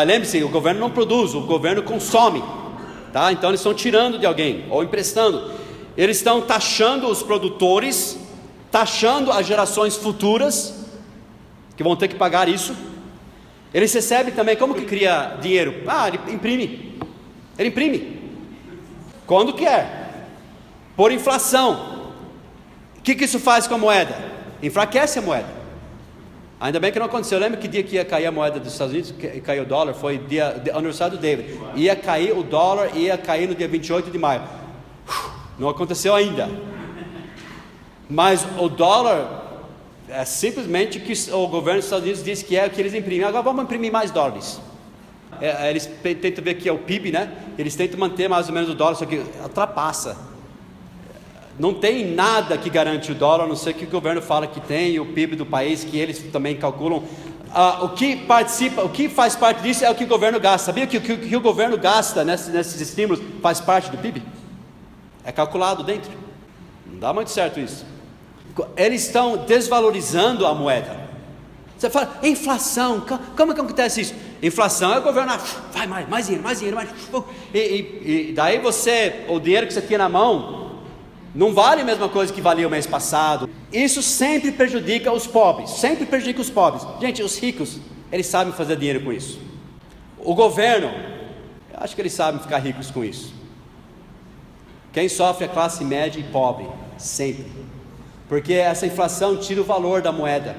Lembre-se, o governo não produz, o governo consome, tá? Então eles estão tirando de alguém ou emprestando. Eles estão taxando os produtores, taxando as gerações futuras que vão ter que pagar isso. Eles recebem também. Como que cria dinheiro? Ele imprime. Ele imprime quando quer, por inflação. O que isso faz com a moeda? Enfraquece a moeda. Ainda bem que não aconteceu. Lembra que dia que ia cair a moeda dos Estados Unidos, que caiu o dólar? Foi aniversário do David. Ia cair o dólar, ia cair no dia 28 de maio. Não aconteceu ainda. Mas o dólar é simplesmente que o governo dos Estados Unidos disse que é o que eles imprimem. Agora vamos imprimir mais dólares. Eles tentam ver que é o PIB, né? Eles tentam manter mais ou menos o dólar, só que ultrapassa. Não tem nada que garante o dólar, a não ser que o governo fala que tem, e o PIB do país, que eles também calculam. O que faz parte disso é o que o governo gasta. Sabia que o que o governo gasta nesses estímulos faz parte do PIB? É calculado dentro. Não dá muito certo isso. Eles estão desvalorizando a moeda. Você fala, inflação, como que acontece isso? Inflação é o governo, vai mais dinheiro. E daí o dinheiro que você tinha na mão, não vale a mesma coisa que valia o mês passado. Isso sempre prejudica os pobres. Gente, os ricos, eles sabem fazer dinheiro com isso. O governo, eu acho que eles sabem ficar ricos com isso. Quem sofre é a classe média e pobre, sempre. Porque essa inflação tira o valor da moeda.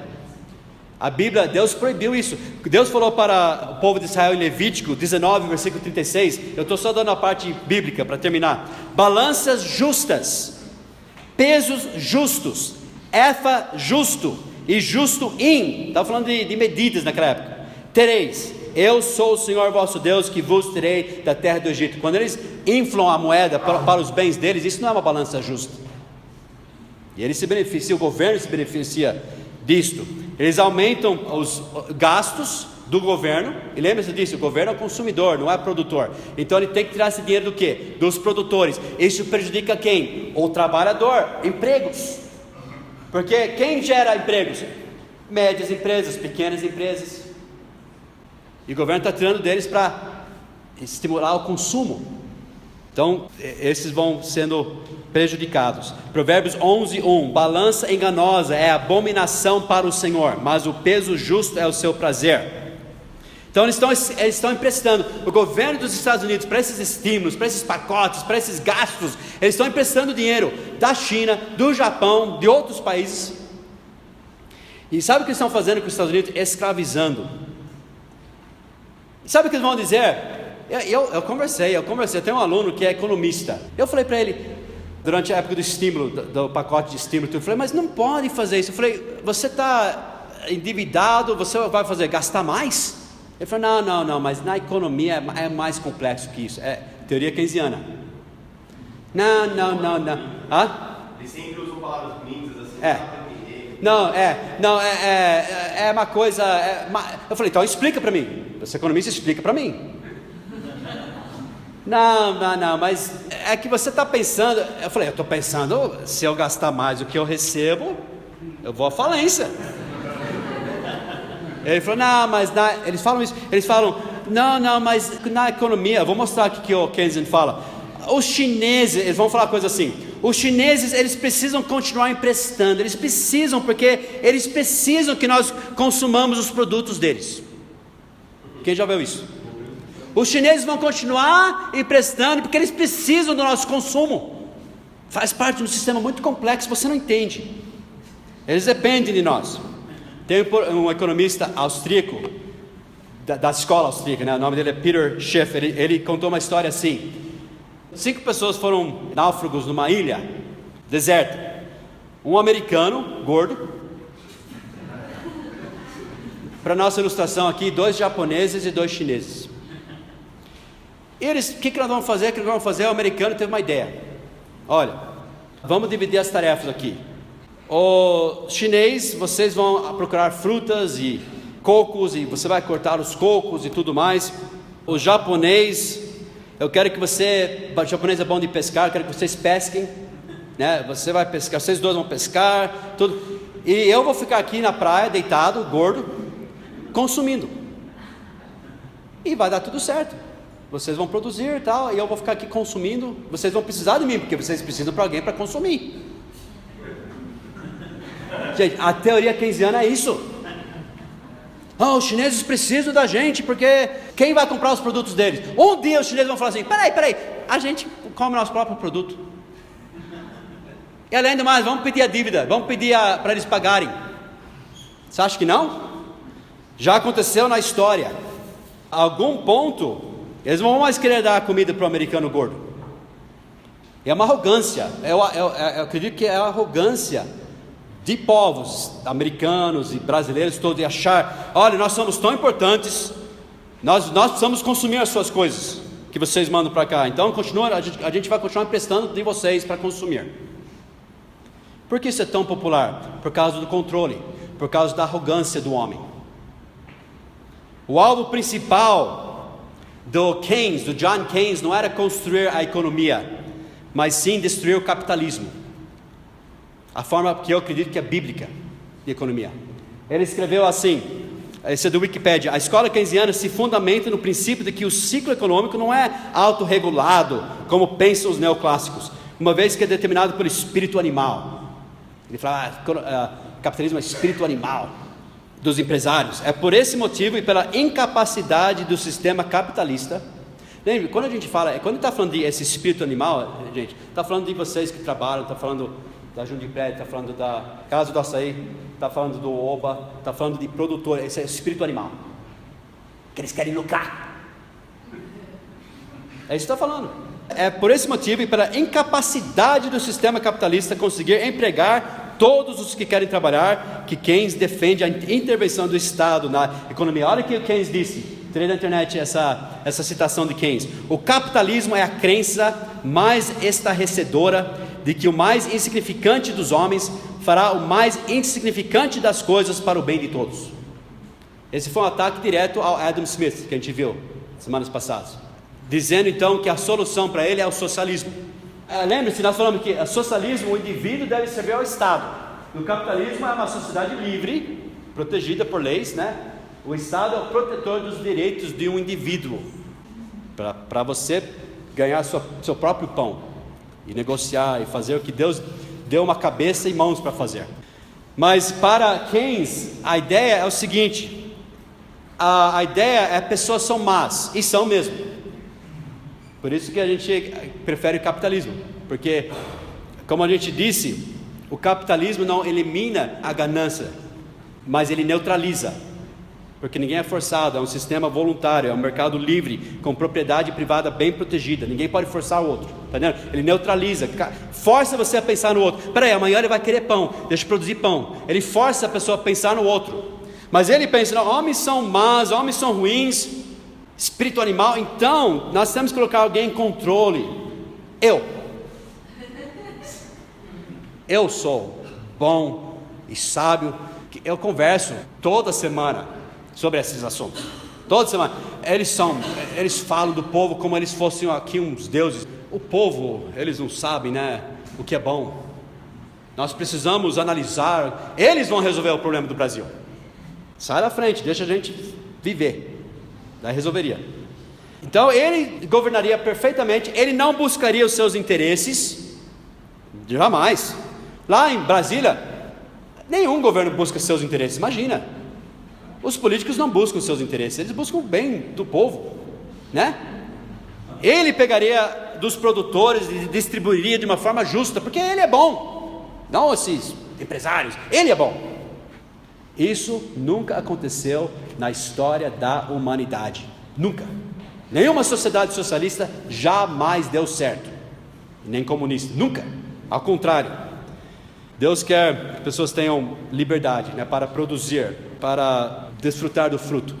A Bíblia, Deus proibiu isso. Deus falou para o povo de Israel em Levítico 19, versículo 36. Eu estou só dando a parte bíblica para terminar. Balanças justas, pesos justos, efa justo e justo estava falando de medidas naquela época. Tereis, eu sou o Senhor vosso Deus que vos tirei da terra do Egito. Quando eles inflam a moeda para os bens deles, isso não é uma balança justa. E eles se beneficiam, o governo se beneficia disto. Eles aumentam os gastos do governo, e lembre-se disso, o governo é o consumidor, não é o produtor. Então ele tem que tirar esse dinheiro do quê? Dos produtores. Isso prejudica quem? O trabalhador, empregos. Porque quem gera empregos? Médias empresas, pequenas empresas. E o governo está tirando deles para estimular o consumo. Então, esses vão sendo prejudicados. Provérbios 11:1. Balança enganosa é abominação para o Senhor, mas o peso justo é o seu prazer. Então eles estão emprestando. O governo dos Estados Unidos, para esses estímulos, para esses pacotes, para esses gastos, eles estão emprestando dinheiro da China, do Japão, de outros países. E sabe o que eles estão fazendo com os Estados Unidos? Escravizando. Sabe o que eles vão dizer? Eu conversei, eu tenho um aluno que é economista. Eu falei para ele, durante a época do estímulo, do pacote de estímulo, eu falei, mas não pode fazer isso. Eu falei, você está endividado, você vai gastar mais? Ele falou, não, mas na economia é mais complexo que isso, é teoria keynesiana. Não. Eles sempre usam palavras bonitas assim. É uma coisa. Eu falei, então explica para mim. Você é economista, explica para mim. Não, mas é que você está pensando. Eu falei, eu estou pensando, se eu gastar mais do que eu recebo, eu vou à falência. Ele falou, eles falam isso, mas na economia, eu vou mostrar aqui que o Keynesian fala. Os chineses, eles vão falar coisa assim, os chineses, eles precisam continuar emprestando, porque eles precisam que nós consumamos os produtos deles. Quem já viu isso? Os chineses vão continuar emprestando, porque eles precisam do nosso consumo, faz parte de um sistema muito complexo, você não entende, eles dependem de nós. Tem um economista austríaco, da escola austríaca, né? O nome dele é Peter Schiff. Ele contou uma história assim: 5 pessoas foram náufragos numa ilha deserta. Um americano, gordo. Para nossa ilustração aqui, 2 japoneses e 2 chineses. E eles, o que nós vamos fazer? O americano teve uma ideia. Olha, vamos dividir as tarefas aqui. O chinês, vocês vão procurar frutas e cocos, e você vai cortar os cocos e tudo mais. O japonês, eu quero que o japonês é bom de pescar, eu quero que vocês pesquem, né? Você vai pescar, vocês dois vão pescar, tudo. E eu vou ficar aqui na praia, deitado, gordo, consumindo. E vai dar tudo certo. Vocês vão produzir e tal, e eu vou ficar aqui consumindo. Vocês vão precisar de mim, porque vocês precisam para alguém para consumir. Gente, a teoria keynesiana é isso. Os chineses precisam da gente, porque quem vai comprar os produtos deles? Um dia os chineses vão falar assim, peraí, a gente come nosso próprio produto. E além do mais, vamos pedir a dívida, vamos pedir para eles pagarem. Você acha que não? Já aconteceu na história. A algum ponto, eles não vão mais querer dar comida para o americano gordo. É uma arrogância. Eu acredito que é a arrogância de povos americanos e brasileiros todos, de achar: olha, nós somos tão importantes, nós precisamos consumir as suas coisas que vocês mandam para cá, então a gente vai continuar emprestando de vocês para consumir. Por que isso é tão popular? Por causa do controle, por causa da arrogância do homem. O alvo principal do John Keynes, não era construir a economia, mas sim destruir o capitalismo. A forma que eu acredito que é bíblica de economia. Ele escreveu assim, esse é do Wikipedia: a escola keynesiana se fundamenta no princípio de que o ciclo econômico não é autorregulado, como pensam os neoclássicos, uma vez que é determinado pelo espírito animal. Ele fala: capitalismo é espírito animal dos empresários. É por esse motivo e pela incapacidade do sistema capitalista. Lembre, quando a gente fala, quando está falando de esse espírito animal, gente, está falando de vocês que trabalham, está falando da Jundipred, está falando da Casa do Açaí, está falando do Oba, está falando de produtor. Esse é o espírito animal, que eles querem lucrar. É isso que está falando. É por esse motivo e pela incapacidade do sistema capitalista conseguir empregar todos os que querem trabalhar, que Keynes defende a intervenção do Estado na economia. Olha o que o Keynes disse. Tirei da internet essa citação de Keynes: o capitalismo é a crença mais estarrecedora de que o mais insignificante dos homens fará o mais insignificante das coisas para o bem de todos. Esse foi um ataque direto ao Adam Smith, que a gente viu semanas passadas, dizendo então que a solução para ele é o socialismo. Lembre-se, nós falamos que o socialismo, o indivíduo deve servir ao Estado. No capitalismo é uma sociedade livre, protegida por leis, né? O Estado é o protetor dos direitos de um indivíduo, para você ganhar seu próprio pão, e negociar, e fazer o que Deus deu uma cabeça e mãos para fazer. Mas para Keynes, a ideia é o seguinte: a ideia é que pessoas são más, e são mesmo. Por isso que a gente prefere o capitalismo, porque, como a gente disse, o capitalismo não elimina a ganância, mas ele neutraliza, porque ninguém é forçado, é um sistema voluntário, é um mercado livre, com propriedade privada bem protegida, ninguém pode forçar o outro, tá entendendo? Ele neutraliza, força você a pensar no outro. Peraí, amanhã ele vai querer pão, deixa eu produzir pão. Ele força a pessoa a pensar no outro, mas ele pensa: não, homens são más, homens são ruins, espírito animal, então nós temos que colocar alguém em controle. Eu sou bom e sábio, eu converso toda semana sobre esses assuntos, toda semana. Eles falam do povo como eles fossem aqui uns deuses. O povo, eles não sabem, né, o que é bom. Nós precisamos analisar, eles vão resolver o problema do Brasil. Sai da frente, deixa a gente viver. Daí resolveria. Então ele governaria perfeitamente, ele não buscaria os seus interesses, jamais. Lá em Brasília, nenhum governo busca seus interesses, imagina. Os políticos não buscam seus interesses, eles buscam o bem do povo, né? Ele pegaria dos produtores e distribuiria de uma forma justa, porque ele é bom, não esses empresários, ele é bom. Isso nunca aconteceu na história da humanidade, nunca. Nenhuma sociedade socialista jamais deu certo, nem comunista, nunca. Ao contrário, Deus quer que pessoas tenham liberdade, né, para produzir, para desfrutar do fruto.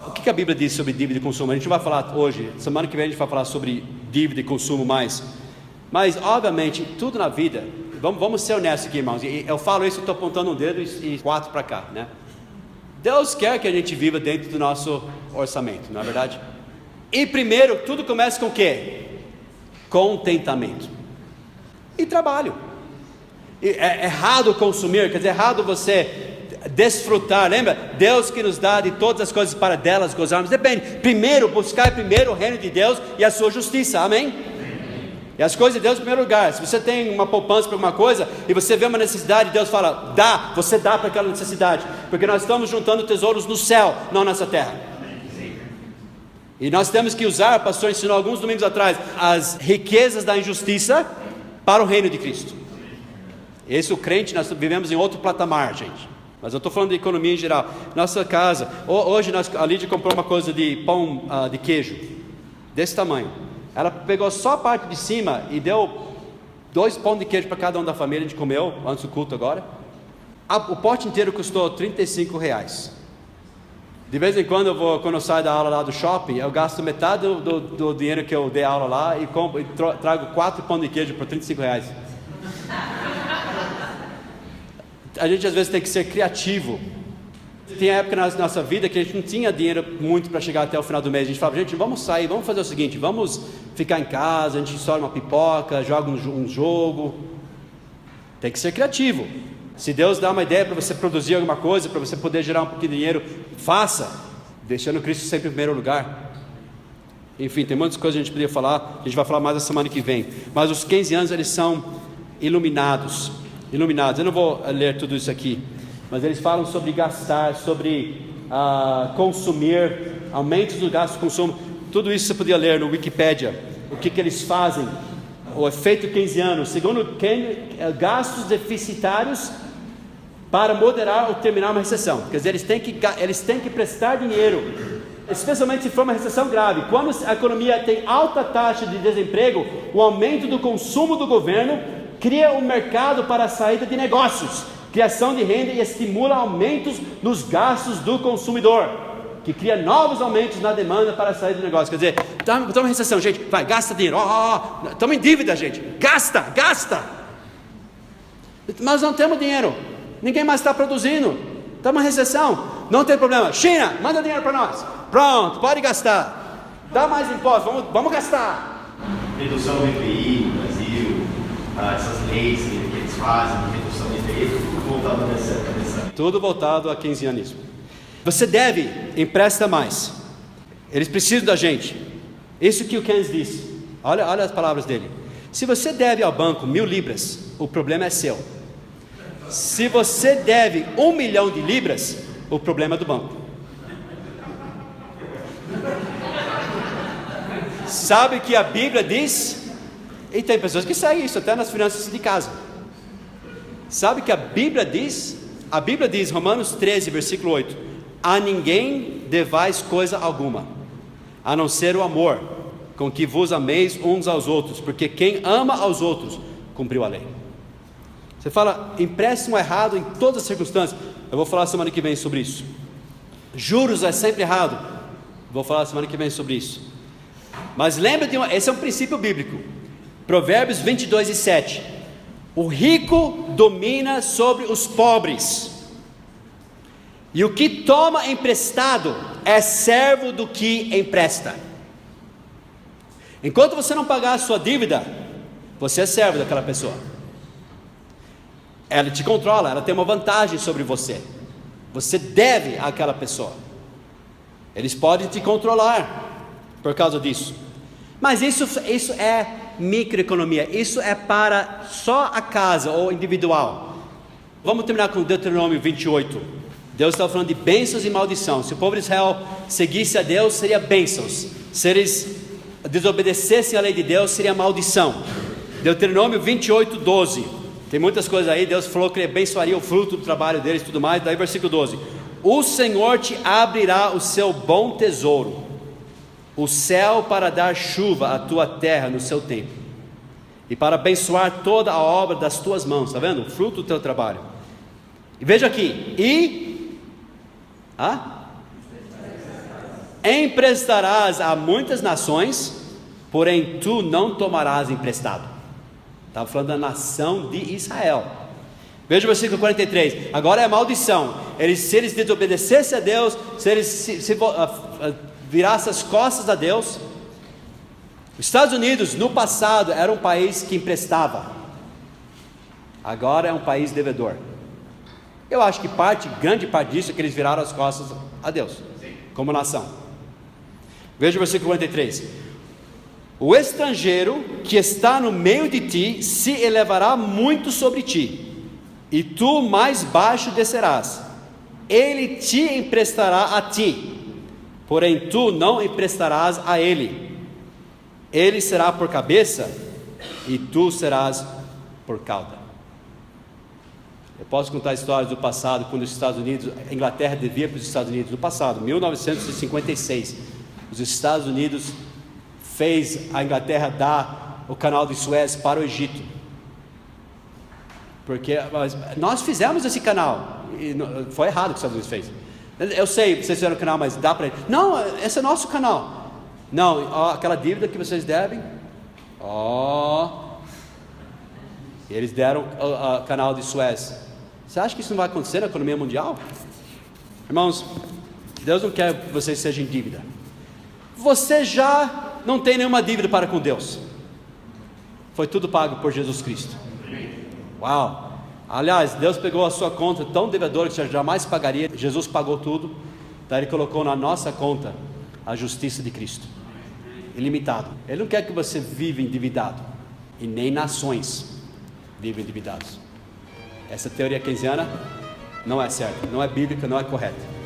O que a Bíblia diz sobre dívida e consumo? A gente vai falar hoje, semana que vem a gente vai falar sobre dívida e consumo mais. Mas obviamente tudo na vida, vamos ser honestos aqui, irmãos, e eu falo isso, eu estou apontando um dedo e 4 para cá, né? Deus quer que a gente viva dentro do nosso orçamento, não é verdade? E primeiro, tudo começa com o quê? Contentamento e trabalho. É errado consumir, quer dizer, é errado você desfrutar. Lembra? Deus que nos dá de todas as coisas para delas gozarmos. Depende, primeiro, buscar primeiro o reino de Deus e a sua justiça, amém? E as coisas de Deus em primeiro lugar. Se você tem uma poupança para alguma coisa e você vê uma necessidade, Deus fala, dá, você dá para aquela necessidade, porque nós estamos juntando tesouros no céu, não nessa terra. E nós temos que usar, o pastor ensinou alguns domingos atrás, as riquezas da injustiça para o reino de Cristo. Esse o crente, nós vivemos em outro patamar, gente. Mas eu estou falando de economia em geral. Nossa casa, hoje a Lídia comprou uma coisa de pão de queijo, desse tamanho. Ela pegou só a parte de cima e deu 2 pães de queijo para cada um da família. A gente comeu antes do culto agora. O pote inteiro custou R$35. De vez em quando quando eu saio da aula lá do shopping, eu gasto metade do dinheiro que eu dei aula lá e trago 4 pães de queijo por R$35. A gente às vezes tem que ser criativo. Tem época na nossa vida que a gente não tinha dinheiro muito para chegar até o final do mês. A gente falava, gente, vamos sair, vamos fazer o seguinte, vamos ficar em casa, a gente estoura uma pipoca, joga um jogo. Tem que ser criativo. Se Deus dá uma ideia para você produzir alguma coisa, para você poder gerar um pouquinho de dinheiro, faça, deixando Cristo sempre em primeiro lugar. Enfim, tem muitas coisas que a gente poderia falar, a gente vai falar mais na semana que vem. Mas os 15 anos, eles são iluminados. Eu não vou ler tudo isso aqui, mas eles falam sobre gastar, sobre consumir, aumentos do gasto de consumo. Tudo isso você podia ler no Wikipedia, o que eles fazem, o efeito 15 anos, segundo gastos deficitários para moderar ou terminar uma recessão. Quer dizer, eles têm que prestar dinheiro, especialmente se for uma recessão grave. Quando a economia tem alta taxa de desemprego, o aumento do consumo do governo cria um mercado para a saída de negócios, criação de renda e estimula aumentos nos gastos do consumidor, que cria novos aumentos na demanda para a saída de negócios. Quer dizer, estamos em recessão, gente, vai, gasta dinheiro, estamos em dívida, gente, gasta, mas não temos dinheiro, ninguém mais está produzindo, estamos em recessão, não tem problema, China, manda dinheiro para nós, pronto, pode gastar, dá mais impostos, vamos gastar. Redução do IPI no Brasil, essas leis que eles fazem, redução de IPI, tudo voltado nessa. Tudo voltado a keynesianismo. Você deve, empresta mais. Eles precisam da gente. Isso que o Keynes disse. Olha as palavras dele. Se você deve ao banco 1.000 libras, o problema é seu. Se você deve 1 milhão de libras, o problema é do banco. Sabe que a Bíblia diz, e tem pessoas que seguem isso até nas finanças de casa. Sabe que a Bíblia diz, Romanos 13, versículo 8: a ninguém devais coisa alguma, a não ser o amor, com que vos ameis uns aos outros, porque quem ama aos outros, cumpriu a lei. Você fala, empréstimo errado em todas as circunstâncias. Eu vou falar semana que vem sobre isso. Juros é sempre errado. Vou falar semana que vem sobre isso. Mas lembra esse é um princípio bíblico. Provérbios 22 e 7. O rico domina sobre os pobres, e o que toma emprestado é servo do que empresta. Enquanto você não pagar a sua dívida, você é servo daquela pessoa. Ela te controla, ela tem uma vantagem sobre você. Você deve àquela pessoa. Eles podem te controlar por causa disso. Mas isso é microeconomia, isso é para só a casa ou individual. Vamos terminar com Deuteronômio 28. Deus está falando de bênçãos e maldição. Se o povo de Israel seguisse a Deus, seria bênçãos. Se eles desobedecessem a lei de Deus, seria maldição. Deuteronômio 28, 12. Tem muitas coisas aí. Deus falou que ele abençoaria o fruto do trabalho deles e tudo mais. Daí versículo 12: o Senhor te abrirá o seu bom tesouro, o céu, para dar chuva à tua terra no seu tempo, e para abençoar toda a obra das tuas mãos. Está vendo? O fruto do teu trabalho. E veja aqui, emprestarás a muitas nações, porém tu não tomarás emprestado. Estava falando da nação de Israel. Veja o versículo 43. Agora é a maldição. Se eles desobedecessem a Deus, se eles virassem as costas a Deus. Os Estados Unidos no passado era um país que emprestava, agora é um país devedor. Eu acho que grande parte disso é que eles viraram as costas a Deus, como nação. Veja o versículo 43. O estrangeiro que está no meio de ti se elevará muito sobre ti, e tu mais baixo descerás. Ele te emprestará a ti, porém tu não emprestarás a ele. Ele será por cabeça, e tu serás por cauda. Eu posso contar histórias do passado, quando os Estados Unidos, a Inglaterra devia para os Estados Unidos, no passado, 1956, os Estados Unidos fez a Inglaterra dar o canal de Suez para o Egito, porque nós fizemos esse canal, e foi errado o que os Estados Unidos fez. Eu sei, vocês fizeram o canal, mas dá para ele. Não, esse é nosso canal. Não, ó, aquela dívida que vocês devem, eles deram o canal de Suez. Você acha que isso não vai acontecer na economia mundial? Irmãos, Deus não quer que vocês sejam em dívida. Você já não tem nenhuma dívida para com Deus. Foi tudo pago por Jesus Cristo. Uau! Aliás, Deus pegou a sua conta tão devedora que você jamais pagaria. Jesus pagou tudo. Daí Ele colocou na nossa conta a justiça de Cristo, ilimitado. Ele não quer que você viva endividado. E nem nações vivem endividados. Essa teoria keynesiana não é certa, não é bíblica, não é correta.